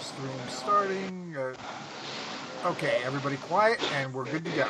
Stream starting. Okay, everybody quiet, and we're good to go.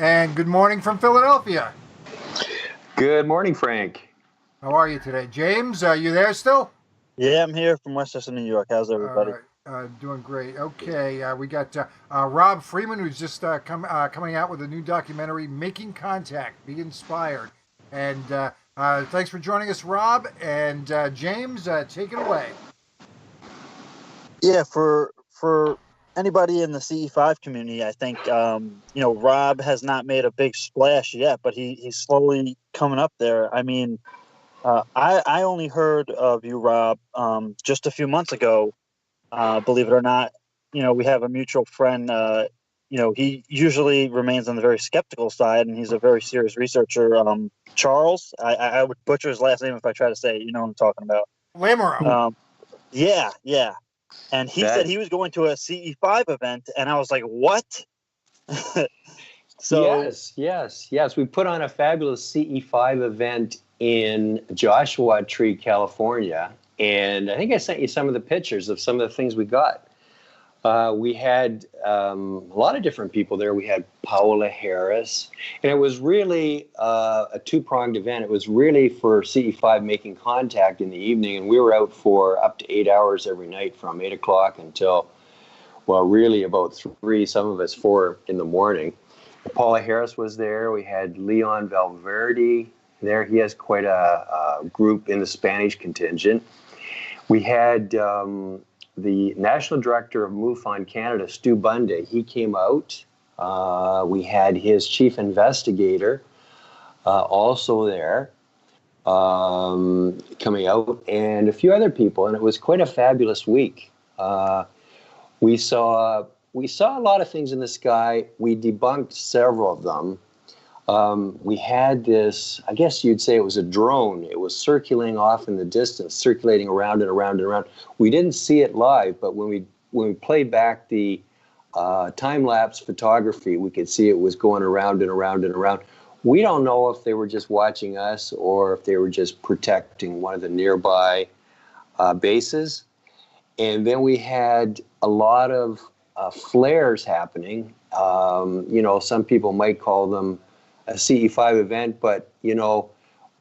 And good morning from Philadelphia. Good morning, Frank. How are you today? James, are you there still? Yeah, I'm here from Westchester, New York. How's everybody? Doing great. Okay, we got Rob Freeman, who's just coming out with a new documentary, Making Contact, Be Inspired. And thanks for joining us, Rob. And James, take it away. Yeah, for anybody in the CE5 community, I think Rob has not made a big splash yet, but he's slowly coming up there. I mean, I only heard of you, Rob, just a few months ago. Believe it or not, we have a mutual friend. He usually remains on the very skeptical side, and he's a very serious researcher. Charles, I would butcher his last name if I try to say it. You know what I'm talking about. Lamero. Yeah. And he said he was going to a CE5 event, and I was like, what? So yes. We put on a fabulous CE5 event in Joshua Tree, California. And I think I sent you some of the pictures of some of the things we got. We had a lot of different people there. We had Paola Harris. And it was really a two-pronged event. It was really for CE5 making contact in the evening. And we were out for up to 8 hours every night from 8 o'clock until, well, really about 3, some of us 4 in the morning. Paola Harris was there. We had Leon Valverde there. He has quite a group in the Spanish contingent. We had the National Director of MUFON Canada, Stu Bundy. He came out. We had his chief investigator also there coming out, and a few other people, and it was quite a fabulous week. We saw a lot of things in the sky. We debunked several of them. We had this, I guess you'd say it was a drone. It was circulating off in the distance, circulating around and around and around. We didn't see it live, but when we played back the time-lapse photography, we could see it was going around and around and around. We don't know if they were just watching us or if they were just protecting one of the nearby bases. And then we had a lot of flares happening. Some people might call them a CE5 event, but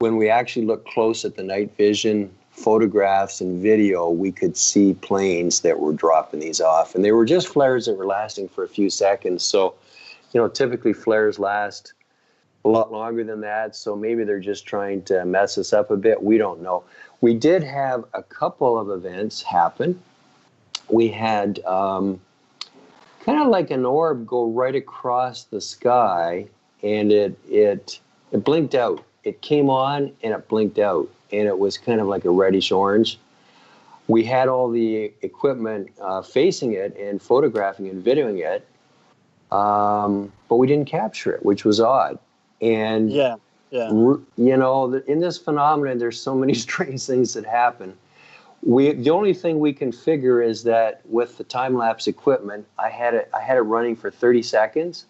when we actually looked close at the night vision photographs and video, we could see planes that were dropping these off, and they were just flares that were lasting for a few seconds. So typically flares last a lot longer than that, so maybe they're just trying to mess us up a bit. We don't know. We did have a couple of events happen. We had kind of like an orb go right across the sky, and it blinked out. It came on and it blinked out, and it was kind of like a reddish orange. We had all the equipment facing it and photographing and videoing it, but we didn't capture it, which was odd. And in this phenomenon, there's so many strange things that happen. The only thing we can figure is that with the time-lapse equipment, I had it running for 30 seconds,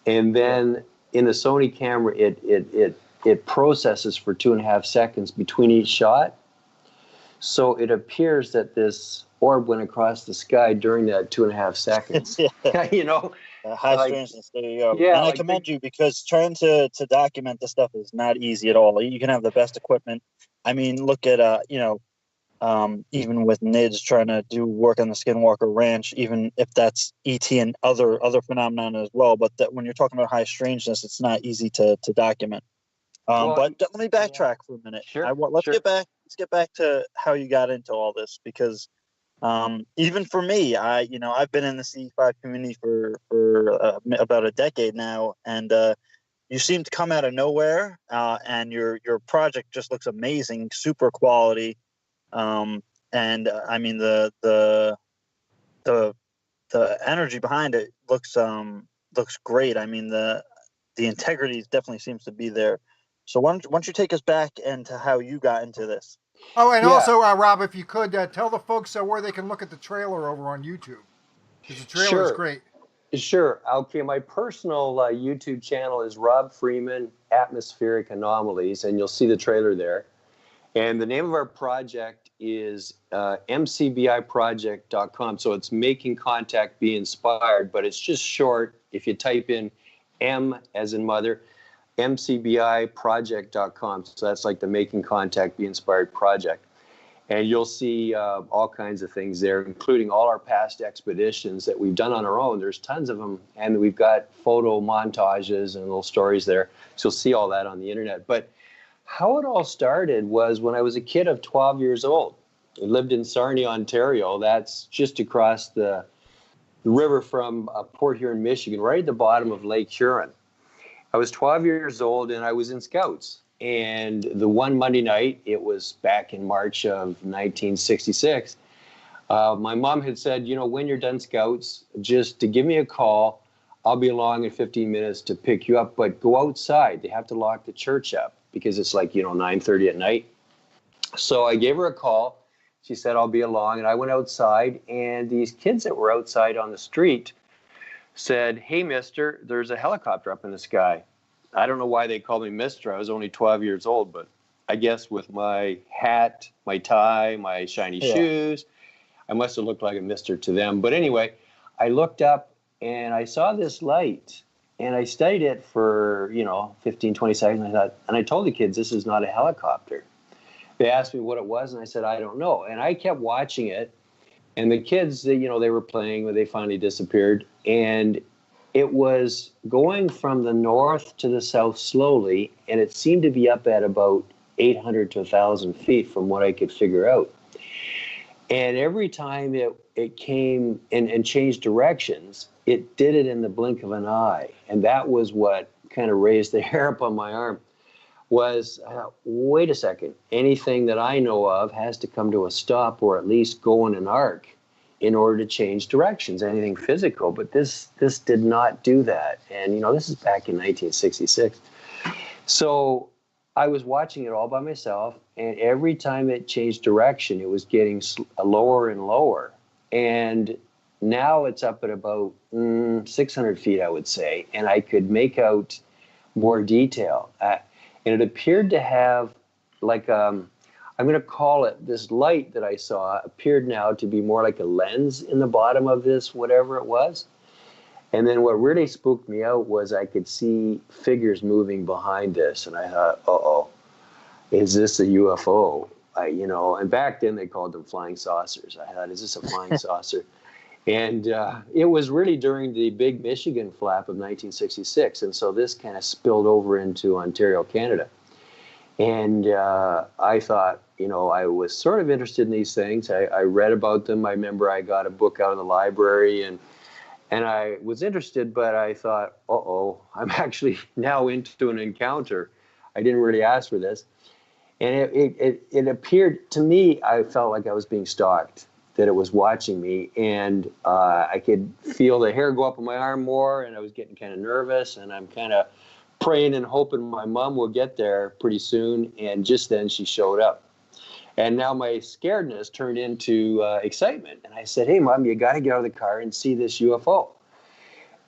and then in the Sony camera, it processes for 2.5 seconds between each shot. So it appears that this orb went across the sky during that 2.5 seconds. High strangeness. There you go. Yeah, and I commend you, because trying to document this stuff is not easy at all. You can have the best equipment. I mean, look at even with NIDS trying to do work on the Skinwalker Ranch, even if that's ET and other phenomenon as well. But that when you're talking about high strangeness, it's not easy to document. Well, but let me backtrack for a minute. Sure. Let's get back to how you got into all this, because even for me, I've been in the CE5 community for about a decade now, and you seem to come out of nowhere, and your project just looks amazing, super quality, and I mean the energy behind it looks great. I mean the integrity definitely seems to be there. So why don't you take us back into how you got into this? Oh, and also, Rob, if you could tell the folks where they can look at the trailer over on YouTube, because the trailer is great. Sure. Okay, my personal YouTube channel is Rob Freeman, Atmospheric Anomalies, and you'll see the trailer there. And the name of our project is mcbiproject.com. So it's Making Contact Be Inspired, but it's just short. If you type in M as in mother, mcbiproject.com. So that's like the Making Contact Be Inspired project. And you'll see all kinds of things there, including all our past expeditions that we've done on our own. There's tons of them. And we've got photo montages and little stories there. So you'll see all that on the internet. But how it all started was when I was a kid of 12 years old. I lived in Sarnia, Ontario. That's just across the river from Port Huron, Michigan, right at the bottom of Lake Huron. I was 12 years old and I was in Scouts. And the one Monday night, it was back in March of 1966, my mom had said, when you're done Scouts, just to give me a call. I'll be along in 15 minutes to pick you up, but go outside. They have to lock the church up because it's like, 9:30 at night. So I gave her a call. She said, I'll be along. And I went outside, and these kids that were outside on the street said, hey, mister, there's a helicopter up in the sky. I don't know why they called me mister. I was only 12 years old, but I guess with my hat, my tie, my shiny shoes, I must have looked like a mister to them. But anyway, I looked up and I saw this light and I studied it for, 15, 20 seconds. And I told the kids, this is not a helicopter. They asked me what it was and I said, I don't know. And I kept watching it. And the kids, they were playing, but they finally disappeared. And it was going from the north to the south slowly, and it seemed to be up at about 800 to 1,000 feet from what I could figure out. And every time it came and changed directions, it did it in the blink of an eye. And that was what kind of raised the hair up on my arm, was, wait a second, anything that I know of has to come to a stop or at least go in an arc in order to change directions, anything physical. But this did not do that. And, this is back in 1966. So I was watching it all by myself, and every time it changed direction, it was getting lower and lower. And now it's up at about 600 feet, I would say, and I could make out more detail. And it appeared to have like, I'm going to call it, this light that I saw appeared now to be more like a lens in the bottom of this, whatever it was. And then what really spooked me out was I could see figures moving behind this. And I thought, uh-oh, is this a UFO? And back then they called them flying saucers. I thought, is this a flying saucer? And it was really during the big Michigan flap of 1966. And so this kind of spilled over into Ontario, Canada. And I thought, I was sort of interested in these things. I read about them. I remember I got a book out of the library and I was interested, but I thought, uh-oh, I'm actually now into an encounter. I didn't really ask for this. And it appeared to me, I felt like I was being stalked, that it was watching me. And I could feel the hair go up on my arm more, and I was getting kind of nervous, and I'm kind of praying and hoping my mom will get there pretty soon. And just then she showed up. And now my scaredness turned into excitement. And I said, hey, Mom, you got to get out of the car and see this UFO.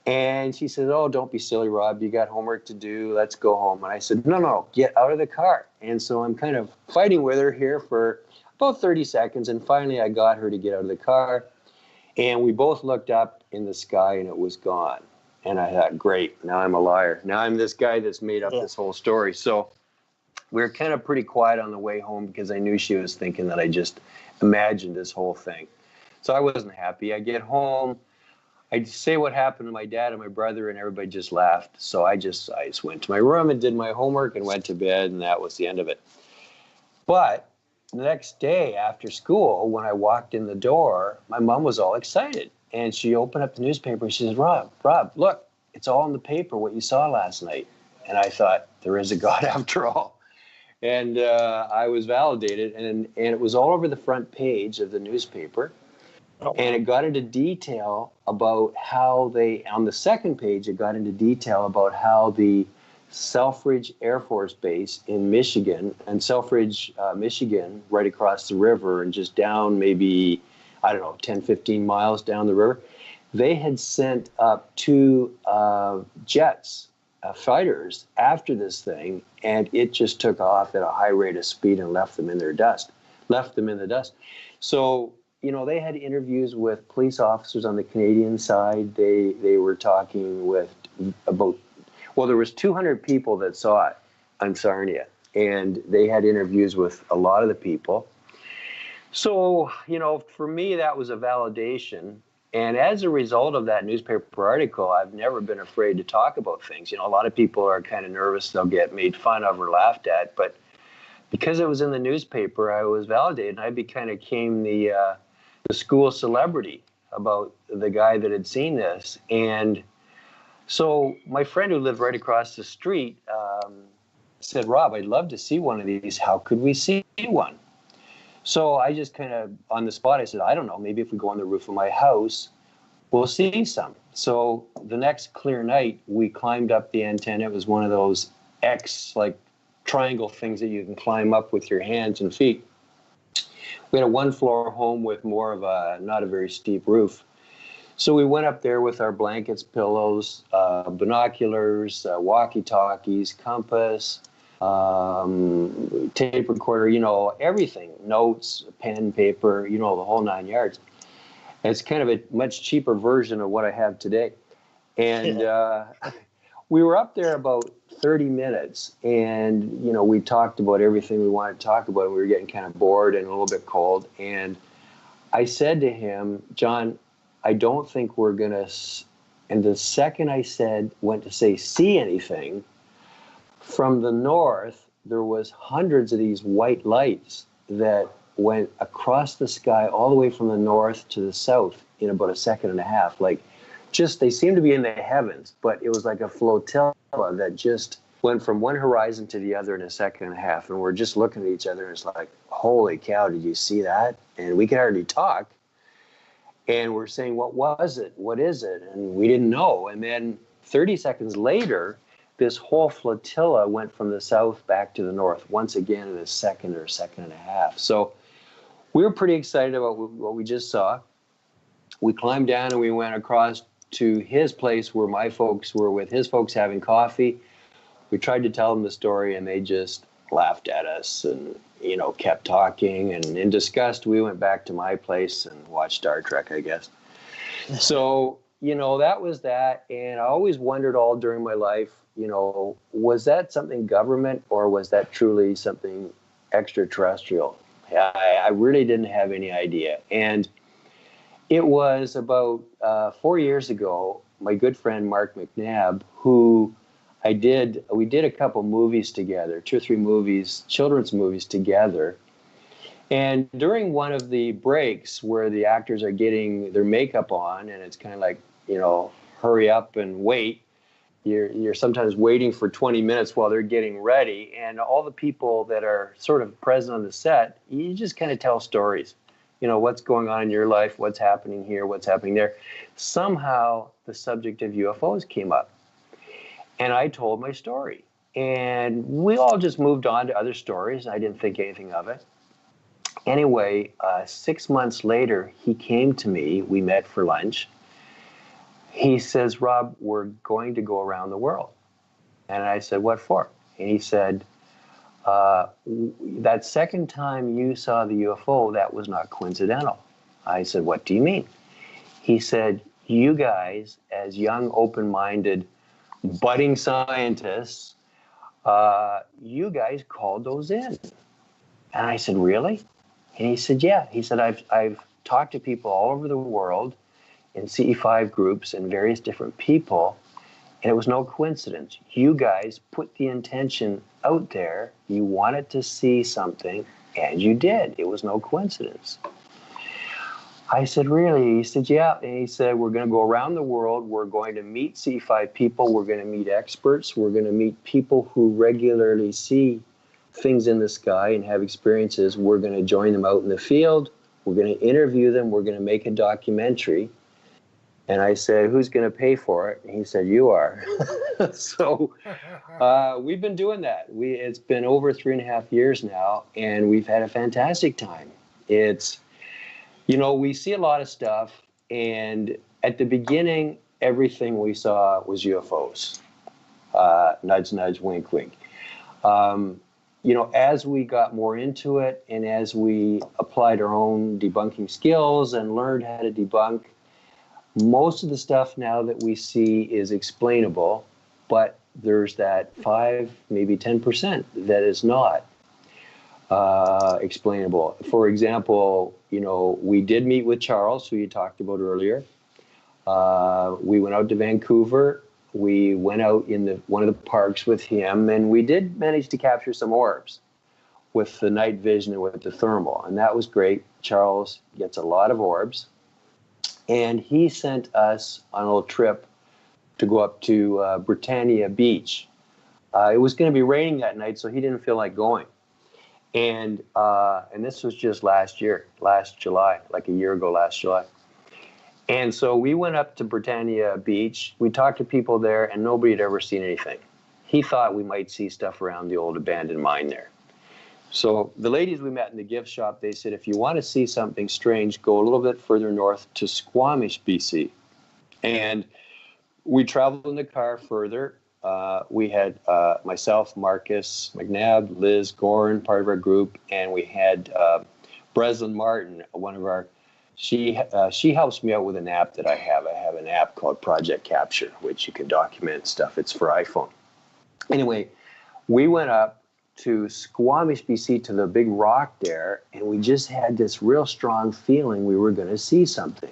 And she said, oh, don't be silly, Rob. You got homework to do. Let's go home. And I said, no, get out of the car. And so I'm kind of fighting with her here for about 30 seconds. And finally, I got her to get out of the car. And we both looked up in the sky, and it was gone. And I thought, great, now I'm a liar. Now I'm this guy that's made up this whole story. So we were kind of pretty quiet on the way home because I knew she was thinking that I just imagined this whole thing. So I wasn't happy. I get home, I say what happened to my dad and my brother, and everybody just laughed. So I just went to my room and did my homework and went to bed, and that was the end of it. But the next day after school, when I walked in the door, my mom was all excited. And she opened up the newspaper and she says, Rob, look, it's all in the paper what you saw last night. And I thought, there is a God after all. And I was validated, and it was all over the front page of the newspaper. Oh, wow. And it got into detail about how on the second page, it got into detail about how the Selfridge Air Force Base in Michigan, and Selfridge, Michigan, right across the river and just down maybe, 10, 15 miles down the river, they had sent up 2 jets, fighters, after this thing, and it just took off at a high rate of speed and left them in the dust. So, they had interviews with police officers on the Canadian side. They were talking about there was 200 people that saw it on Sarnia, and they had interviews with a lot of the people. So, for me, that was a validation. And as a result of that newspaper article, I've never been afraid to talk about things. A lot of people are kind of nervous they'll get made fun of or laughed at, but because it was in the newspaper, I was validated, and I became the school celebrity about the guy that had seen this. And so my friend who lived right across the street said, Rob, I'd love to see one of these. How could we see one? So I just kind of, on the spot, I said, I don't know, maybe if we go on the roof of my house, we'll see some. So the next clear night, we climbed up the antenna. It was one of those triangle things that you can climb up with your hands and feet. We had a 1-floor home with more of not a very steep roof. So we went up there with our blankets, pillows, binoculars, walkie-talkies, compass, tape recorder, everything, notes, pen, paper, the whole 9 yards. And it's kind of a much cheaper version of what I have today. And we were up there about 30 minutes, and, we talked about everything we wanted to talk about, and we were getting kind of bored and a little bit cold. And I said to him, John, I don't think we're going to, and the second I went to say, see anything, from the north, there was hundreds of these white lights that went across the sky all the way from the north to the south in about a second and a half. They seemed to be in the heavens, but it was like a flotilla that just went from one horizon to the other in a second and a half. And we're just looking at each other, and it's like, holy cow, did you see that? And we could hardly talk. And we're saying, what was it? What is it? And we didn't know. And then 30 seconds later, this whole flotilla went from the south back to the north, once again in a second or a second and a half. So we were pretty excited about what we just saw. We climbed down and we went across to his place where my folks were with his folks having coffee. We tried to tell them the story, and they just laughed at us and, kept talking. And in disgust, we went back to my place and watched Star Trek, I guess. So, that was that. And I always wondered all during my life, was that something government, or was that truly something extraterrestrial? I really didn't have any idea. And it was about 4 years ago, my good friend Mark McNabb, who we did a couple movies together, 2 or 3 movies, children's movies together. And during one of the breaks where the actors are getting their makeup on, and it's kind of like, hurry up and wait, you're sometimes waiting for 20 minutes while they're getting ready. And all the people that are sort of present on the set, you just kind of tell stories. What's going on in your life, what's happening here, what's happening there. Somehow the subject of UFOs came up. And I told my story. And we all just moved on to other stories. I didn't think anything of it. Anyway, 6 months later, he came to me. We met for lunch. He says, Rob, we're going to go around the world. And I said, what for? And he said, that second time you saw the UFO, that was not coincidental. I said, what do you mean? He said, you guys, as young, open-minded, budding scientists, you guys called those in. And I said, really? And he said, yeah. He said, I've talked to people all over the world in CE5 groups and various different people, and it was no coincidence. You guys put the intention out there. You wanted to see something, and you did. It was no coincidence. I said, really? He said, yeah. And he said, we're going to go around the world. We're going to meet CE5 people. We're going to meet experts. We're going to meet people who regularly see things in the sky and have experiences. We're going to join them out in the field. We're going to interview them. We're going to make a documentary. And I said, who's going to pay for it? And he said, you are. So we've been doing that. It's been over 3.5 years now, and we've had a fantastic time. It's, you know, we see a lot of stuff, and at the beginning, everything we saw was UFOs. Nudge, nudge, wink, wink. You know, as we got more into it, and as we applied our own debunking skills and learned how to debunk, most of the stuff now that we see is explainable, but there's that 5, maybe 10% that is not explainable. For example, you know, we did meet with Charles, who you talked about earlier. We went out to Vancouver. We went out in one of the parks with him, and we did manage to capture some orbs with the night vision and with the thermal, and that was great. Charles gets a lot of orbs. And he sent us on a little trip to go up to Britannia Beach. It was going to be raining that night, so he didn't feel like going. And this was just last July, like a year ago, last July. And so we went up to Britannia Beach. We talked to people there, and nobody had ever seen anything. He thought we might see stuff around the old abandoned mine there. So the ladies we met in the gift shop, they said, if you want to see something strange, go a little bit further north to Squamish, BC. And we traveled in the car further. We had myself, Marcus McNabb, Liz Gorin, part of our group, and we had Breslin Martin, one of our, she helps me out with an app that I have. I have an app called Project Capture, which you can document stuff. It's for iPhone. Anyway, we went up to Squamish, BC, to the big rock there, and we just had this real strong feeling we were going to see something.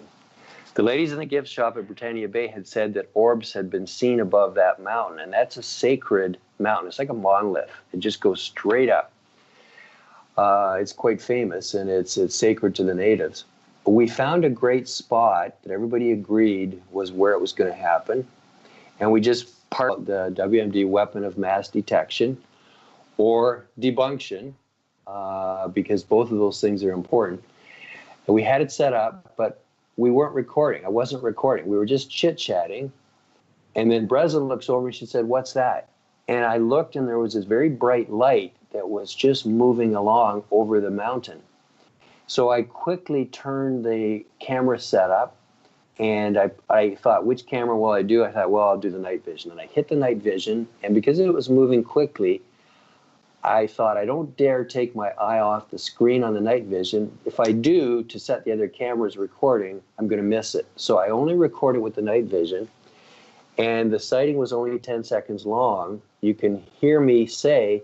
The ladies in the gift shop at Britannia Bay had said that orbs had been seen above that mountain, and that's a sacred mountain. It's like a monolith. It just goes straight up. It's quite famous, and it's sacred to the natives. We found a great spot that everybody agreed was where it was going to happen, and we just parked the WMD weapon of mass detection, or debunction, because both of those things are important. And we had it set up, but we weren't recording. I wasn't recording. We were just chit-chatting. And then Breslin looks over and she said, what's that? And I looked, and there was this very bright light that was just moving along over the mountain. So I quickly turned the camera setup, and I thought, which camera will I do? I thought, well, I'll do the night vision. And I hit the night vision, and because it was moving quickly, I thought, I don't dare take my eye off the screen on the night vision. If I do, to set the other cameras recording, I'm going to miss it. So I only recorded with the night vision, and the sighting was only 10 seconds long. You can hear me say,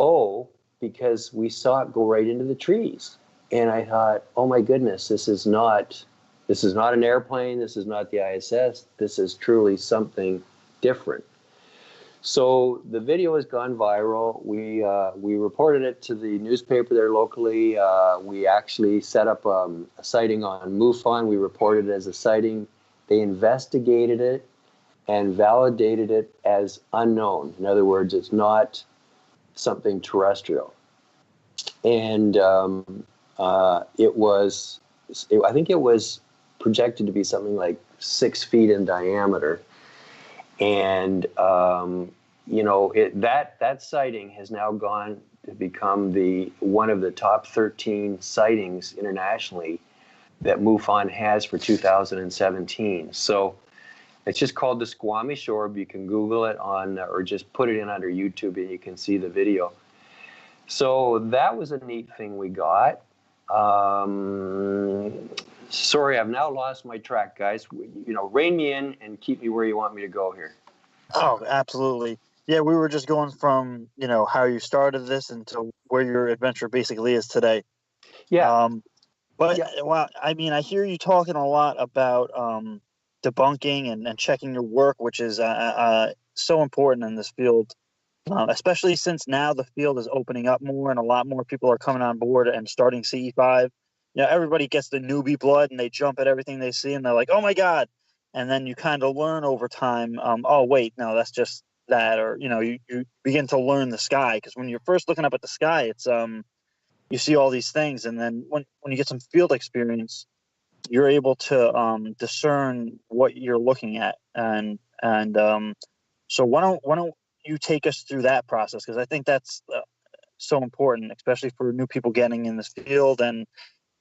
oh, because we saw it go right into the trees. And I thought, oh my goodness, this is not an airplane. This is not the ISS. This is truly something different. So the video has gone viral. We reported it to the newspaper there locally. We actually set up a sighting on MUFON. We reported it as a sighting. They investigated it and validated it as unknown. In other words, it's not something terrestrial. And I think it was projected to be something like 6 feet in diameter. And you know, that sighting has now gone to become one of the top 13 sightings internationally that MUFON has for 2017. So it's just called the Squamish Orb. You can Google it or just put it in under YouTube, and you can see the video. So that was a neat thing we got. Sorry, I've now lost my track, guys. You know, rein me in and keep me where you want me to go here. Oh, absolutely. Yeah, we were just going from, you know, how you started this until where your adventure basically is today. Yeah. But Yeah. well, I mean, I hear you talking a lot about debunking and checking your work, which is so important in this field, especially since now the field is opening up more and a lot more people are coming on board and starting CE5. Everybody gets the newbie blood and they jump at everything they see and they're like, "Oh my God!" And then you kind of learn over time. Oh wait, no, that's just that, or you begin to learn the sky, because when you're first looking up at the sky, it's you see all these things, and then when you get some field experience, you're able to discern what you're looking at, and so why don't you take us through that process, because I think that's so important, especially for new people getting in this field, and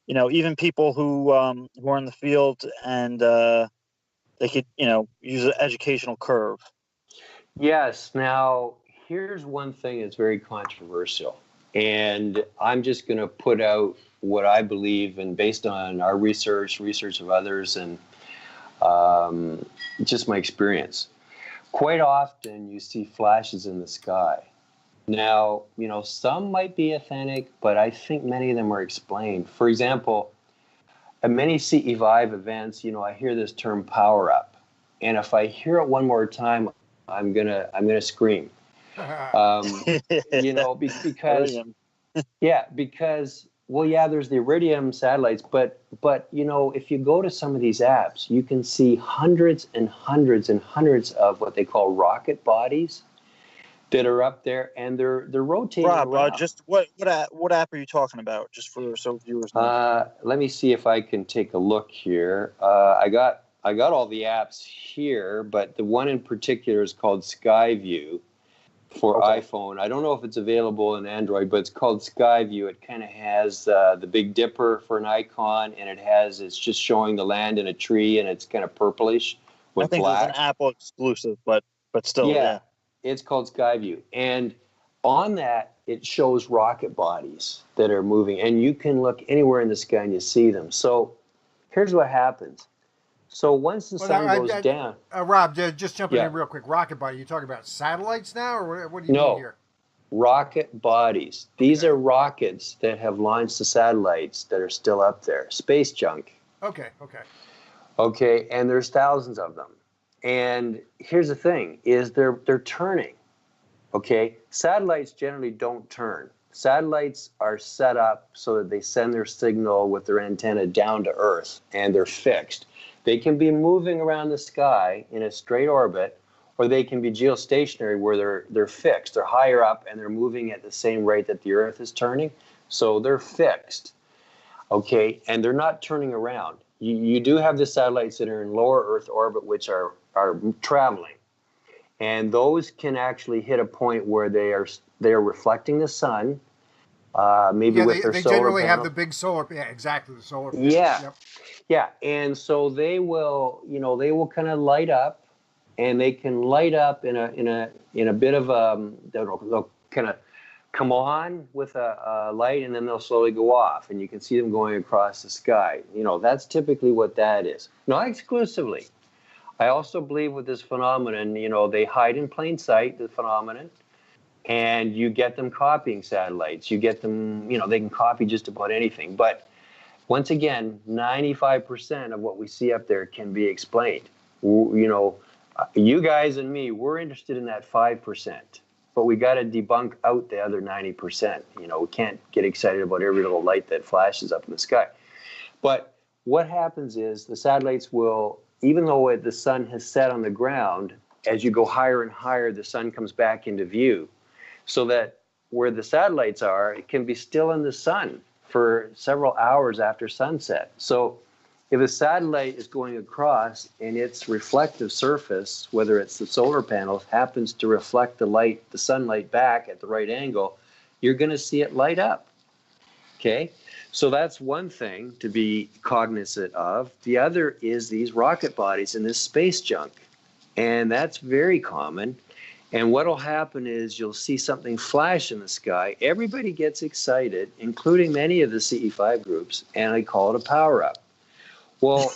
even people who are in the field, and they could use an educational curve. Yes. Now, here's one thing that's very controversial, and I'm just going to put out what I believe, and based on our research of others, and just my experience. Quite often, you see flashes in the sky. Now, some might be authentic, but I think many of them are explained. For example, at many CE5 events, I hear this term "power up," and if I hear it one more time, I'm gonna scream. Because well, yeah, there's the Iridium satellites, but if you go to some of these apps, you can see hundreds and hundreds and hundreds of what they call rocket bodies that are up there, and they're rotating around. Just what app are you talking about? Just so viewers know. Let me see if I can take a look here. I got all the apps here, but the one in particular is called Skyview for iPhone. I don't know if it's available in Android, but it's called Skyview. It kind of has the Big Dipper for an icon, and it's just showing the land in a tree, and it's kind of purplish with black. I think it's an Apple exclusive, but still, yeah. It's called Skyview, and on that it shows rocket bodies that are moving, and you can look anywhere in the sky and you see them. So here's what happens. So once the sun goes down... Rob, just jumping in real quick. Rocket body, you talking about satellites now, or what do you mean here? Rocket bodies. These are rockets that have launched the satellites that are still up there. Space junk. Okay, and there's thousands of them. And here's the thing, is they're turning. Okay? Satellites generally don't turn. Satellites are set up so that they send their signal with their antenna down to Earth, and they're fixed. They can be moving around the sky in a straight orbit, or they can be geostationary where they're fixed. They're higher up and they're moving at the same rate that the Earth is turning. So they're fixed. Okay, and they're not turning around. You do have the satellites that are in lower Earth orbit, which are traveling. And those can actually hit a point where they are reflecting the sun, maybe with their solar panel. They generally have the big solar, exactly, the solar panel. Yeah, and so they will kind of light up, and they can light up in a bit of they'll kind of come on with a light, and then they'll slowly go off, and you can see them going across the sky. That's typically what that is. Not exclusively. I also believe with this phenomenon, they hide in plain sight, the phenomenon, and you get them copying satellites. You get them, they can copy just about anything, but once again, 95% of what we see up there can be explained. You guys and me, we're interested in that 5%, but we got to debunk out the other 90%. We can't get excited about every little light that flashes up in the sky. But what happens is the satellites will, even though the sun has set on the ground, as you go higher and higher, the sun comes back into view, so that where the satellites are, it can be still in the sun for several hours after sunset. So if a satellite is going across and its reflective surface, whether it's the solar panels, happens to reflect the sunlight back at the right angle, you're going to see it light up. Okay? So that's one thing to be cognizant of. The other is these rocket bodies and this space junk. And that's very common. And what will happen is you'll see something flash in the sky. Everybody gets excited, including many of the CE5 groups, and they call it a power-up. Well,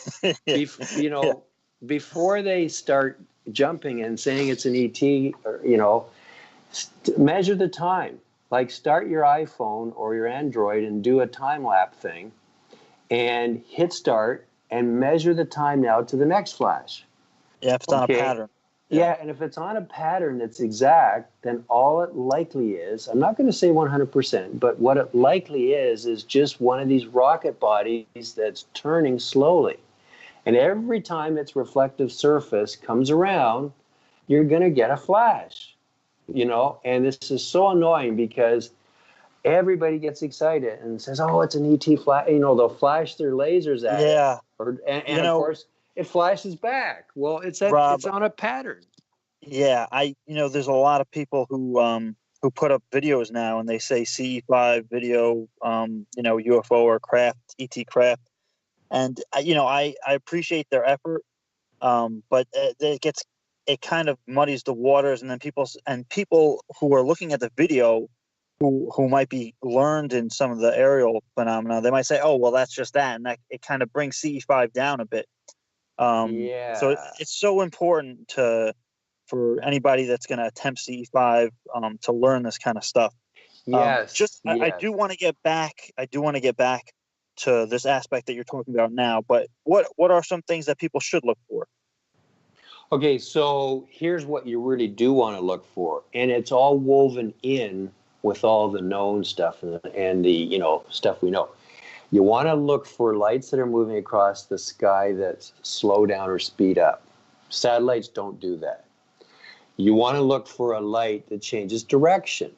before they start jumping and saying it's an ET, measure the time. like start your iPhone or your Android and do a time lapse thing and hit start and measure the time now to the next flash. Yeah, if it's on a pattern. Yeah, and if it's on a pattern that's exact, then all it likely is, I'm not going to say 100%, but what it likely is just one of these rocket bodies that's turning slowly. And every time its reflective surface comes around, you're going to get a flash, you know? And this is so annoying because everybody gets excited and says, oh, it's an ET flash. You know, they'll flash their lasers at it. And of course, it flashes back. Well, it's on a pattern. Yeah, there's a lot of people who put up videos now and they say CE5 video, UFO or craft, ET craft. And, I appreciate their effort, but it kind of muddies the waters. And then people who are looking at the video who might be learned in some of the aerial phenomena, they might say, oh, well, that's just that. And that it kind of brings CE5 down a bit. So it's so important for anybody that's going to attempt CE5 to learn this kind of stuff. Yes. I do want to get back. To this aspect that you're talking about now. But what are some things that people should look for? Okay, so here's what you really do want to look for, and it's all woven in with all the known stuff and the stuff we know. You want to look for lights that are moving across the sky that slow down or speed up. Satellites don't do that. You want to look for a light that changes direction.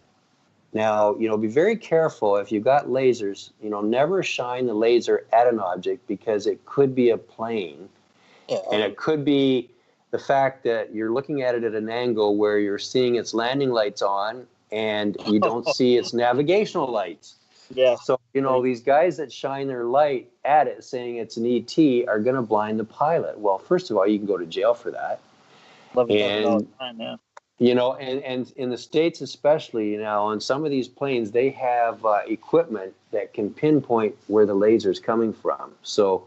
Now, be very careful if you've got lasers, never shine the laser at an object because it could be a plane. And it could be the fact that you're looking at it at an angle where you're seeing its landing lights on and you don't see its navigational lights. Yeah. So, these guys that shine their light at it saying it's an ET are going to blind the pilot. Well, first of all, you can go to jail for that. And in the States especially, on some of these planes, they have equipment that can pinpoint where the laser is coming from. So,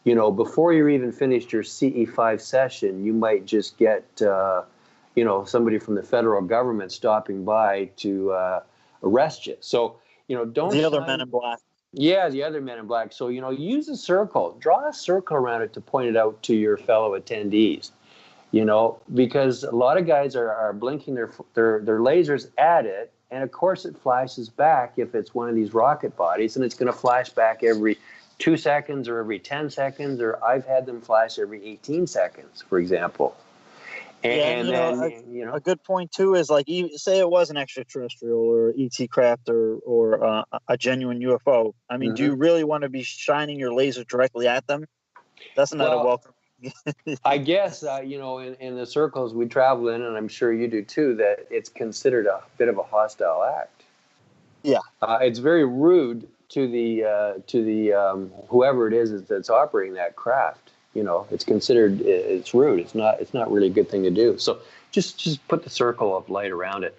before you're even finished your CE5 session, you might just get, somebody from the federal government stopping by to arrest you. So, don't... The other men in black. Yeah, the other men in black. So, use a circle. Draw a circle around it to point it out to your fellow attendees. Because a lot of guys are blinking their lasers at it, and of course it flashes back if it's one of these rocket bodies, and it's going to flash back every 2 seconds or every 10 seconds, or I've had them flash every 18 seconds, for example. And a good point too is like, say it was an extraterrestrial or ET craft or a genuine UFO. I mean, do you really want to be shining your laser directly at them? That's not a welcome. I guess, in the circles we travel in, and I'm sure you do too, that it's considered a bit of a hostile act. Yeah. It's very rude to the whoever it is that's operating that craft. It's considered, it's rude. It's not really a good thing to do. So just put the circle of light around it.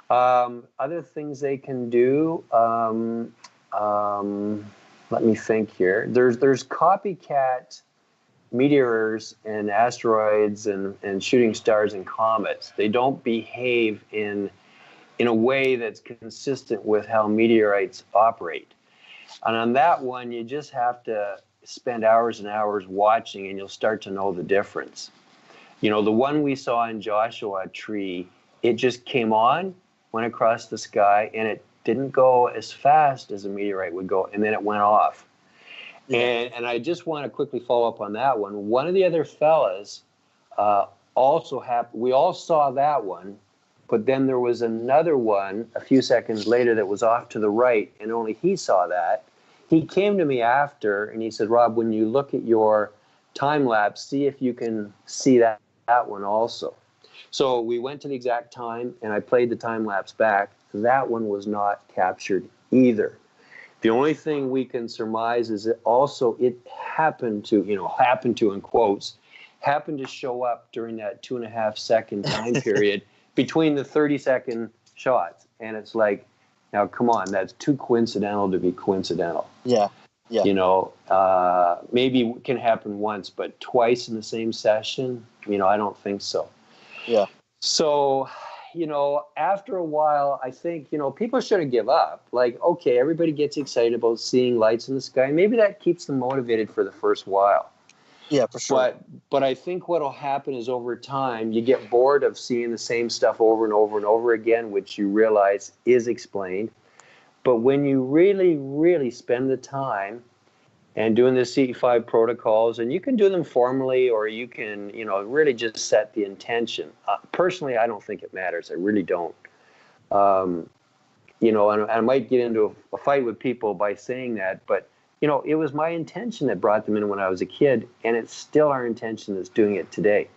Other things they can do, let me think here. There's copycat meteors and asteroids and shooting stars and comets. They don't behave in a way that's consistent with how meteorites operate. And on that one, you just have to spend hours and hours watching, and you'll start to know the difference. The one we saw in Joshua Tree, it just came on, went across the sky, and it didn't go as fast as a meteorite would go, and then it went off. And I just want to quickly follow up on that one. One of the other fellas also happened. We all saw that one, but then there was another one a few seconds later that was off to the right, and only he saw that. He came to me after, and he said, Rob, when you look at your time lapse, see if you can see that one also. So we went to the exact time, and I played the time lapse back. That one was not captured either. The only thing we can surmise is that also it happened to in quotes, happened to show up during that 2.5 second time period between the 30-second shots. And it's like, now, come on, that's too coincidental to be coincidental. Yeah. Maybe it can happen once, but twice in the same session, I don't think so. Yeah. So, after a while, I think, people shouldn't give up. Like, okay, everybody gets excited about seeing lights in the sky. Maybe that keeps them motivated for the first while. Yeah, for sure. But I think what'll happen is over time, you get bored of seeing the same stuff over and over and over again, which you realize is explained. But when you really, really spend the time and doing the CE5 protocols, and you can do them formally, or you can, really just set the intention. Personally, I don't think it matters. I really don't. And I might get into a fight with people by saying that, but it was my intention that brought them in when I was a kid, and it's still our intention that's doing it today.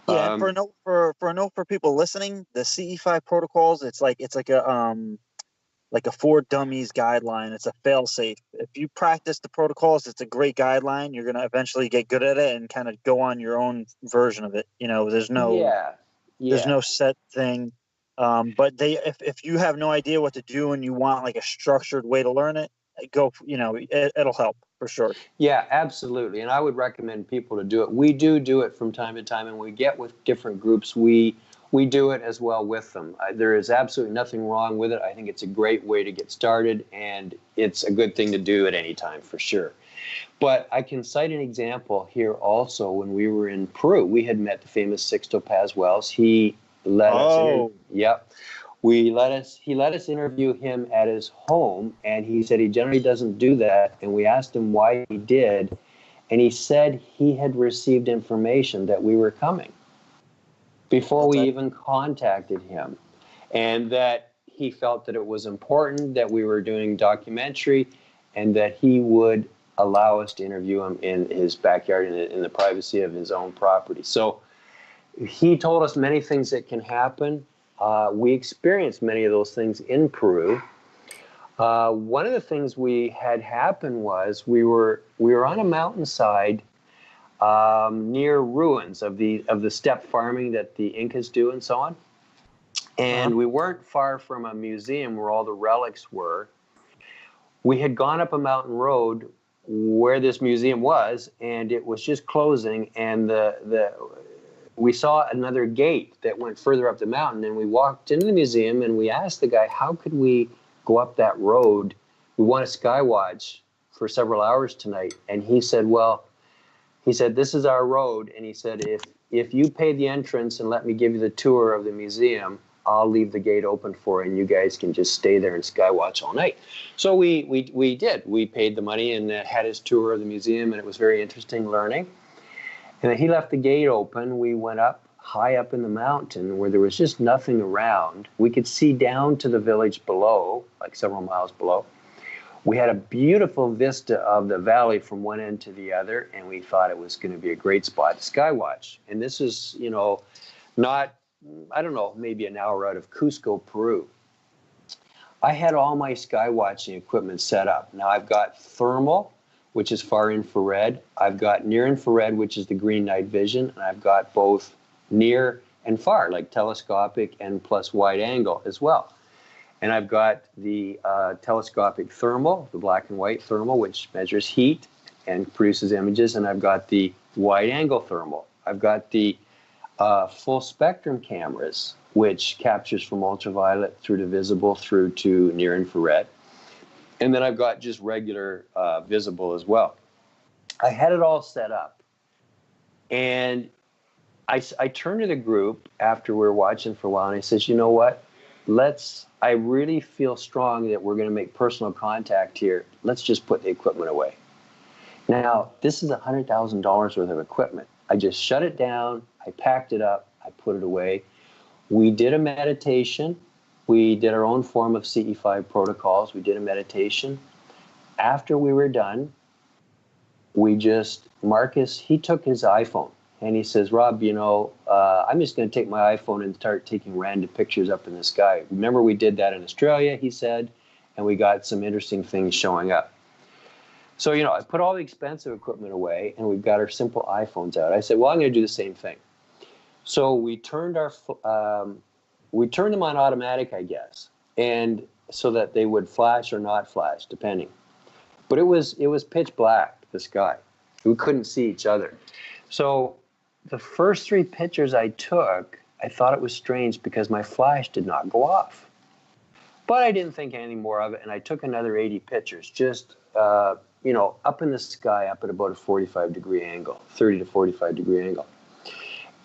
Yeah, and for a note for people listening, the CE5 protocols, it's like a for dummies guideline. It's a fail safe. If you practice the protocols, it's a great guideline. You're gonna eventually get good at it and kind of go on your own version of it. There's no set thing. But if you have no idea what to do and you want like a structured way to learn it, it'll help for sure. Yeah, absolutely. And I would recommend people to do it. We do it from time to time, and we get with different groups. We do it as well with them. There is absolutely nothing wrong with it. I think it's a great way to get started, and it's a good thing to do at any time for sure. But I can cite an example here also. When we were in Peru, we had met the famous Sixto Paz Wells. He let us. Yep. He let us interview him at his home, and he said he generally doesn't do that. And we asked him why he did, and he said he had received information that we were coming before we even contacted him, and that he felt that it was important that we were doing documentary, and that he would allow us to interview him in his backyard in the privacy of his own property. So he told us many things that can happen. We experienced many of those things in Peru. One of the things we had happen was we were on a mountainside near ruins of the steppe farming that the Incas do and so on. And we weren't far from a museum where all the relics were. We had gone up a mountain road where this museum was, and it was just closing, and we saw another gate that went further up the mountain, and we walked into the museum, and we asked the guy, how could we go up that road? We want to skywatch for several hours tonight. And he said, this is our road. And he said, if you pay the entrance and let me give you the tour of the museum, I'll leave the gate open for you, and you guys can just stay there and skywatch all night. So we did. We paid the money and had his tour of the museum, and it was very interesting learning. And then he left the gate open. We went up high up in the mountain where there was just nothing around. We could see down to the village below, like several miles below. We had a beautiful vista of the valley from one end to the other, and we thought it was going to be a great spot to skywatch. And this is, not, I don't know, maybe an hour out of Cusco, Peru. I had all my skywatching equipment set up. Now I've got thermal, which is far infrared. I've got near infrared, which is the green night vision. And I've got both near and far, like telescopic and plus wide angle as well. And I've got the telescopic thermal, the black and white thermal, which measures heat and produces images. And I've got the wide angle thermal. I've got the full spectrum cameras, which captures from ultraviolet through to visible through to near infrared. And then I've got just regular visible as well. I had it all set up. And I turned to the group after we were watching for a while, and I says, you know what? I really feel strong that we're going to make personal contact here. Let's just put the equipment away. Now, this is $100,000 worth of equipment. I just shut it down. I packed it up. I put it away. We did a meditation. We did our own form of CE5 protocols. We did a meditation. After we were done, Marcus, he took his iPhone and he says, Rob, I'm just going to take my iPhone and start taking random pictures up in the sky. Remember, we did that in Australia, he said, and we got some interesting things showing up. So, I put all the expensive equipment away, and we've got our simple iPhones out. I said, well, I'm going to do the same thing. So we turned them on automatic, I guess, and so that they would flash or not flash, depending. But it was pitch black, the sky. We couldn't see each other. So the first 3 pictures I took, I thought it was strange because my flash did not go off. But I didn't think any more of it, and I took another 80 pictures, just, up in the sky, up at about a 45-degree angle, 30 to 45-degree angle.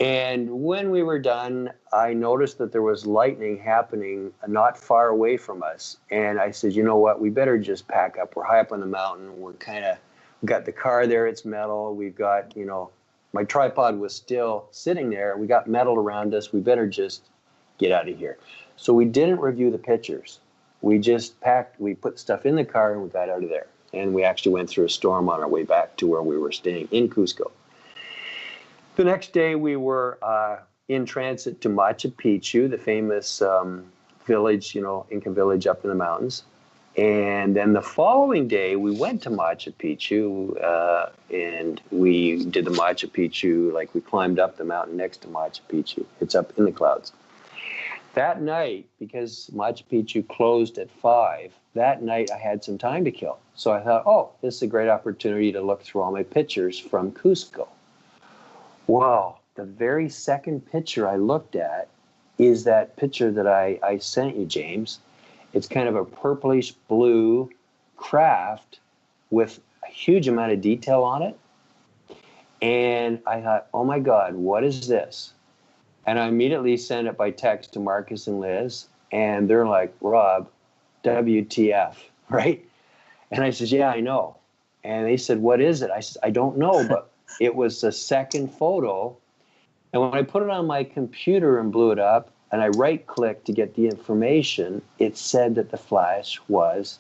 And when we were done, I noticed that there was lightning happening not far away from us. And I said, you know what, we better just pack up. We're high up on the mountain. We got the car there, it's metal. We've got, my tripod was still sitting there. We got metal around us. We better just get out of here. So we didn't review the pictures. We just we put stuff in the car and we got out of there. And we actually went through a storm on our way back to where we were staying in Cusco. The next day we were in transit to Machu Picchu, the famous village, Inca village up in the mountains. And then the following day we went to Machu Picchu and we did the Machu Picchu, like we climbed up the mountain next to Machu Picchu. It's up in the clouds. That night, because Machu Picchu closed at 5, that night I had some time to kill. So I thought, this is a great opportunity to look through all my pictures from Cusco. Well, the very second picture I looked at is that picture that I sent you, James. It's kind of a purplish blue craft with a huge amount of detail on it. And I thought, oh my God, what is this? And I immediately sent it by text to Marcus and Liz, and they're like, Rob, WTF, right? And I said, yeah, I know. And they said, what is it? I said, I don't know, but it was the second photo. And when I put it on my computer and blew it up, and I right-clicked to get the information, it said that the flash was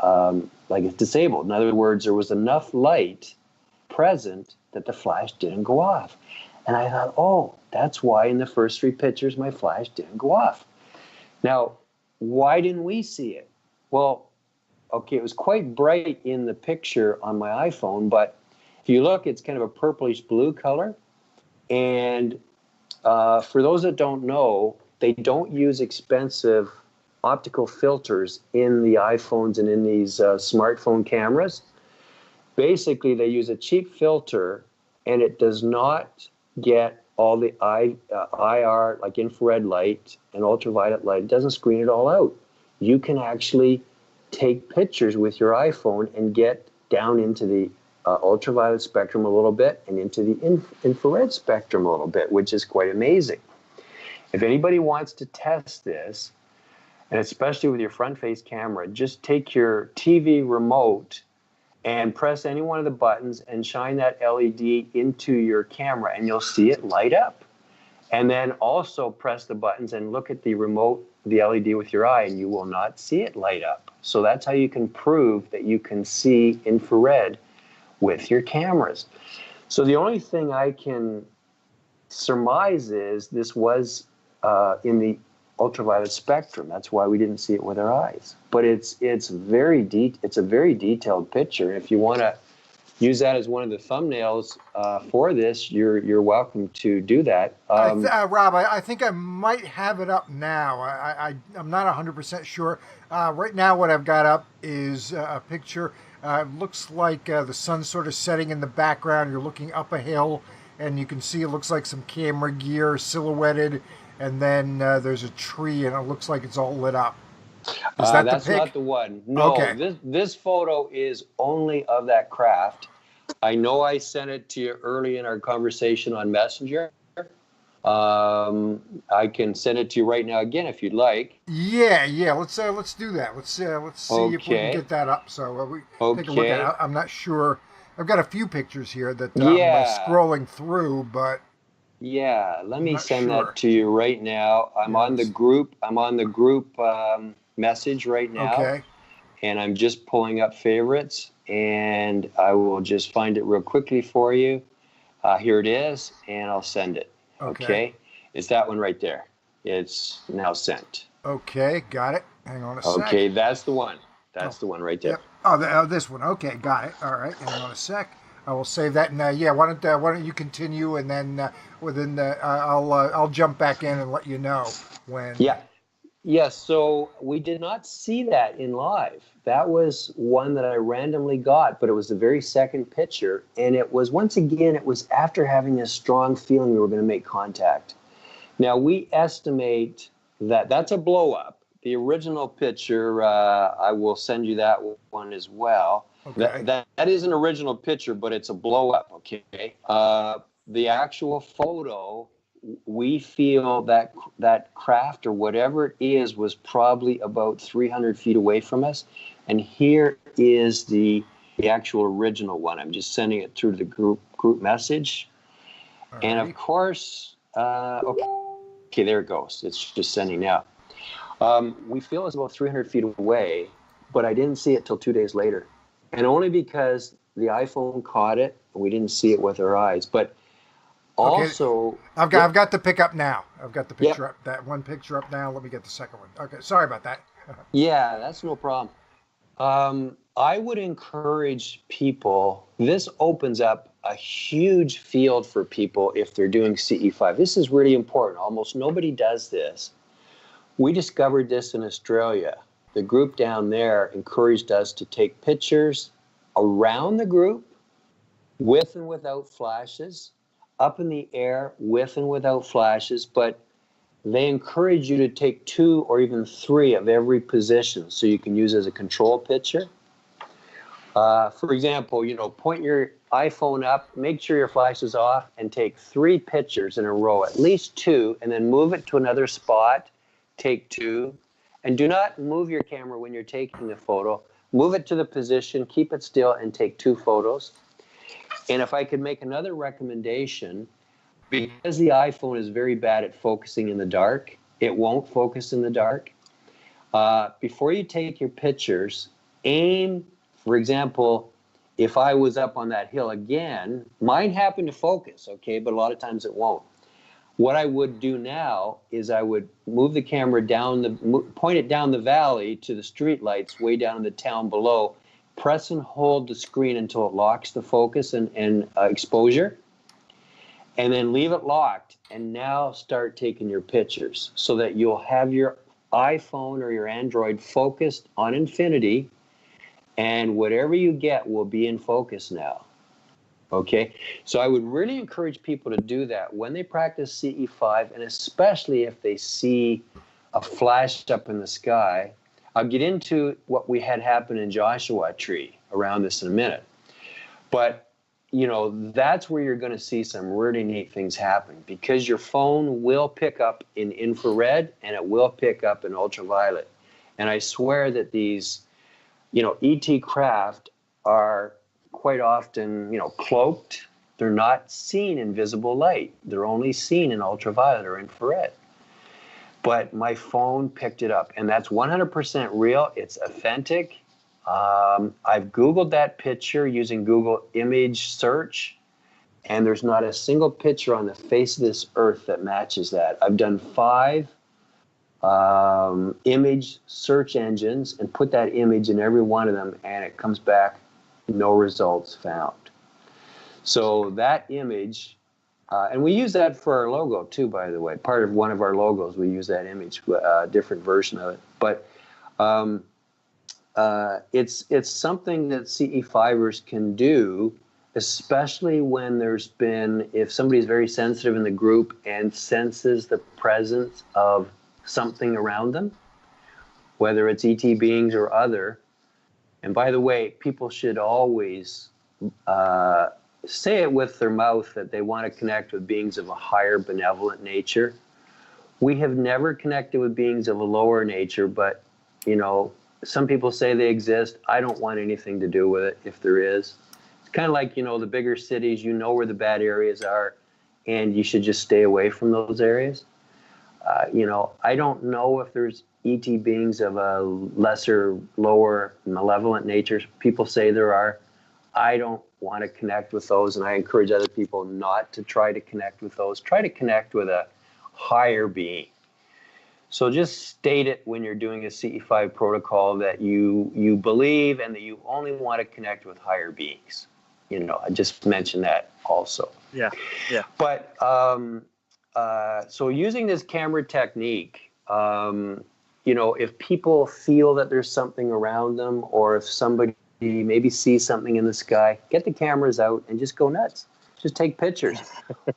it's disabled. In other words, there was enough light present that the flash didn't go off. And I thought, that's why in the first 3 pictures my flash didn't go off. Now, why didn't we see it? Well, it was quite bright in the picture on my iPhone, but if you look, it's kind of a purplish blue color. And for those that don't know, they don't use expensive optical filters in the iPhones and in these smartphone cameras. Basically, they use a cheap filter, and it does not get all the IR, like infrared light and ultraviolet light. It doesn't screen it all out. You can actually take pictures with your iPhone and get down into the ultraviolet spectrum a little bit and into the infrared spectrum a little bit, which is quite amazing. If anybody wants to test this, and especially with your front-face camera, just take your TV remote and press any one of the buttons and shine that LED into your camera, and you'll see it light up. And then also press the buttons and look at the remote, the LED with your eye, and you will not see it light up. So that's how you can prove that you can see infrared with your cameras. So the only thing I can surmise is this was in the ultraviolet spectrum. That's why we didn't see it with our eyes. But it's a very detailed picture. If you want to use that as one of the thumbnails for this, you're welcome to do that. Rob, I think I might have it up now. I'm not 100% sure. Right now what I've got up is a picture. It looks like the sun's sort of setting in the background. You're looking up a hill, and you can see it looks like some camera gear silhouetted, and then there's a tree, and it looks like it's all lit up. Is that that's the pic? not the one. No, okay. This photo is only of that craft. I know I sent it to you early in our conversation on Messenger. I can send it to you right now again if you'd like. Yeah. Let's do that. Let's see if we can get that up. So we take a look at it. I'm not sure. I've got a few pictures here that I'm scrolling through, but yeah, let me send that to you right now. I'm on the group. Message right now. Okay. And I'm just pulling up favorites, and I will just find it real quickly for you. Here it is, and I'll send it. Okay. It's that one right there. It's now sent. Okay, got it. Hang on a sec. Okay, that's the one. That's the one right there. Yep. This one. Okay, got it. All right. Hang on a sec. I will save that. And why don't you continue, and then I'll jump back in and let you know when. Yeah. So we did not see that in live. That was one that I randomly got, but it was the very second picture, and it was after having a strong feeling we were going to make contact, Now, we estimate that that's a blow up. The original picture, I will send you that one as well. Okay. That is an original picture, but it's a blow up, okay? The actual photo, we feel that that craft or whatever it is was probably about 300 feet away from us. And here is the actual original one. I'm just sending it through the group message. All And right. of course, okay, there it goes. It's just sending now. We feel it's about 300 feet away, but I didn't see it till 2 days later. And only because the iPhone caught it, and we didn't see it with our eyes. But also, okay. I've got the pick up now. I've got the picture Yep. up. That one picture up now. Let me get the second one. Okay. Sorry about that. Yeah, that's no problem. I would encourage people, this opens up a huge field for people if they're doing CE5. This is really important. Almost nobody does this. We discovered this in Australia. The group down there encouraged us to take pictures around the group with and without flashes, up in the air with and without flashes, but they encourage you to take 2 or even 3 of every position so you can use as a control picture. For example, point your iPhone up, make sure your flash is off, and take 3 pictures in a row, at least 2, and then move it to another spot, take 2, and do not move your camera when you're taking the photo. Move it to the position, keep it still, and take 2 photos. And if I could make another recommendation, because the iPhone is very bad at focusing in the dark, it won't focus in the dark. Before you take your pictures, aim, for example, if I was up on that hill again, mine happened to focus, okay, but a lot of times it won't. What I would do now is I would move the camera point it down the valley to the street lights way down in the town below, press and hold the screen until it locks the focus and exposure, and then leave it locked, and now start taking your pictures so that you'll have your iPhone or your Android focused on infinity, and whatever you get will be in focus now. Okay, so I would really encourage people to do that when they practice CE5, and especially if they see a flash up in the sky. I'll get into what we had happen in Joshua Tree around this in a minute. But, that's where you're going to see some really neat things happen, because your phone will pick up in infrared and it will pick up in ultraviolet. And I swear that these, ET craft are quite often, cloaked. They're not seen in visible light. They're only seen in ultraviolet or infrared. But my phone picked it up, and that's 100% real. It's authentic. I've Googled that picture using Google image search, and there's not a single picture on the face of this earth that matches that. I've done 5 image search engines and put that image in every one of them, and it comes back no results found. So that image, and we use that for our logo too, by the way. Part of one of our logos, we use that image, different version of it. But it's something that CE5ers can do, especially when if somebody's very sensitive in the group and senses the presence of something around them, whether it's ET beings or other. And by the way, people should always say it with their mouth that they want to connect with beings of a higher benevolent nature. We have never connected with beings of a lower nature, but, some people say they exist. I don't want anything to do with it if there is. It's kind of like, the bigger cities, where the bad areas are, and you should just stay away from those areas. I don't know if there's ET beings of a lesser, lower, malevolent nature. People say there are. I don't want to connect with those, and I encourage other people not to try to connect with those. Try to connect with a higher being. So just state it when you're doing a CE5 protocol that you believe and that you only want to connect with higher beings. I just mentioned that also. Yeah. But so using this camera technique, if people feel that there's something around them, or if somebody maybe sees something in the sky, get the cameras out and just go nuts. Just take pictures.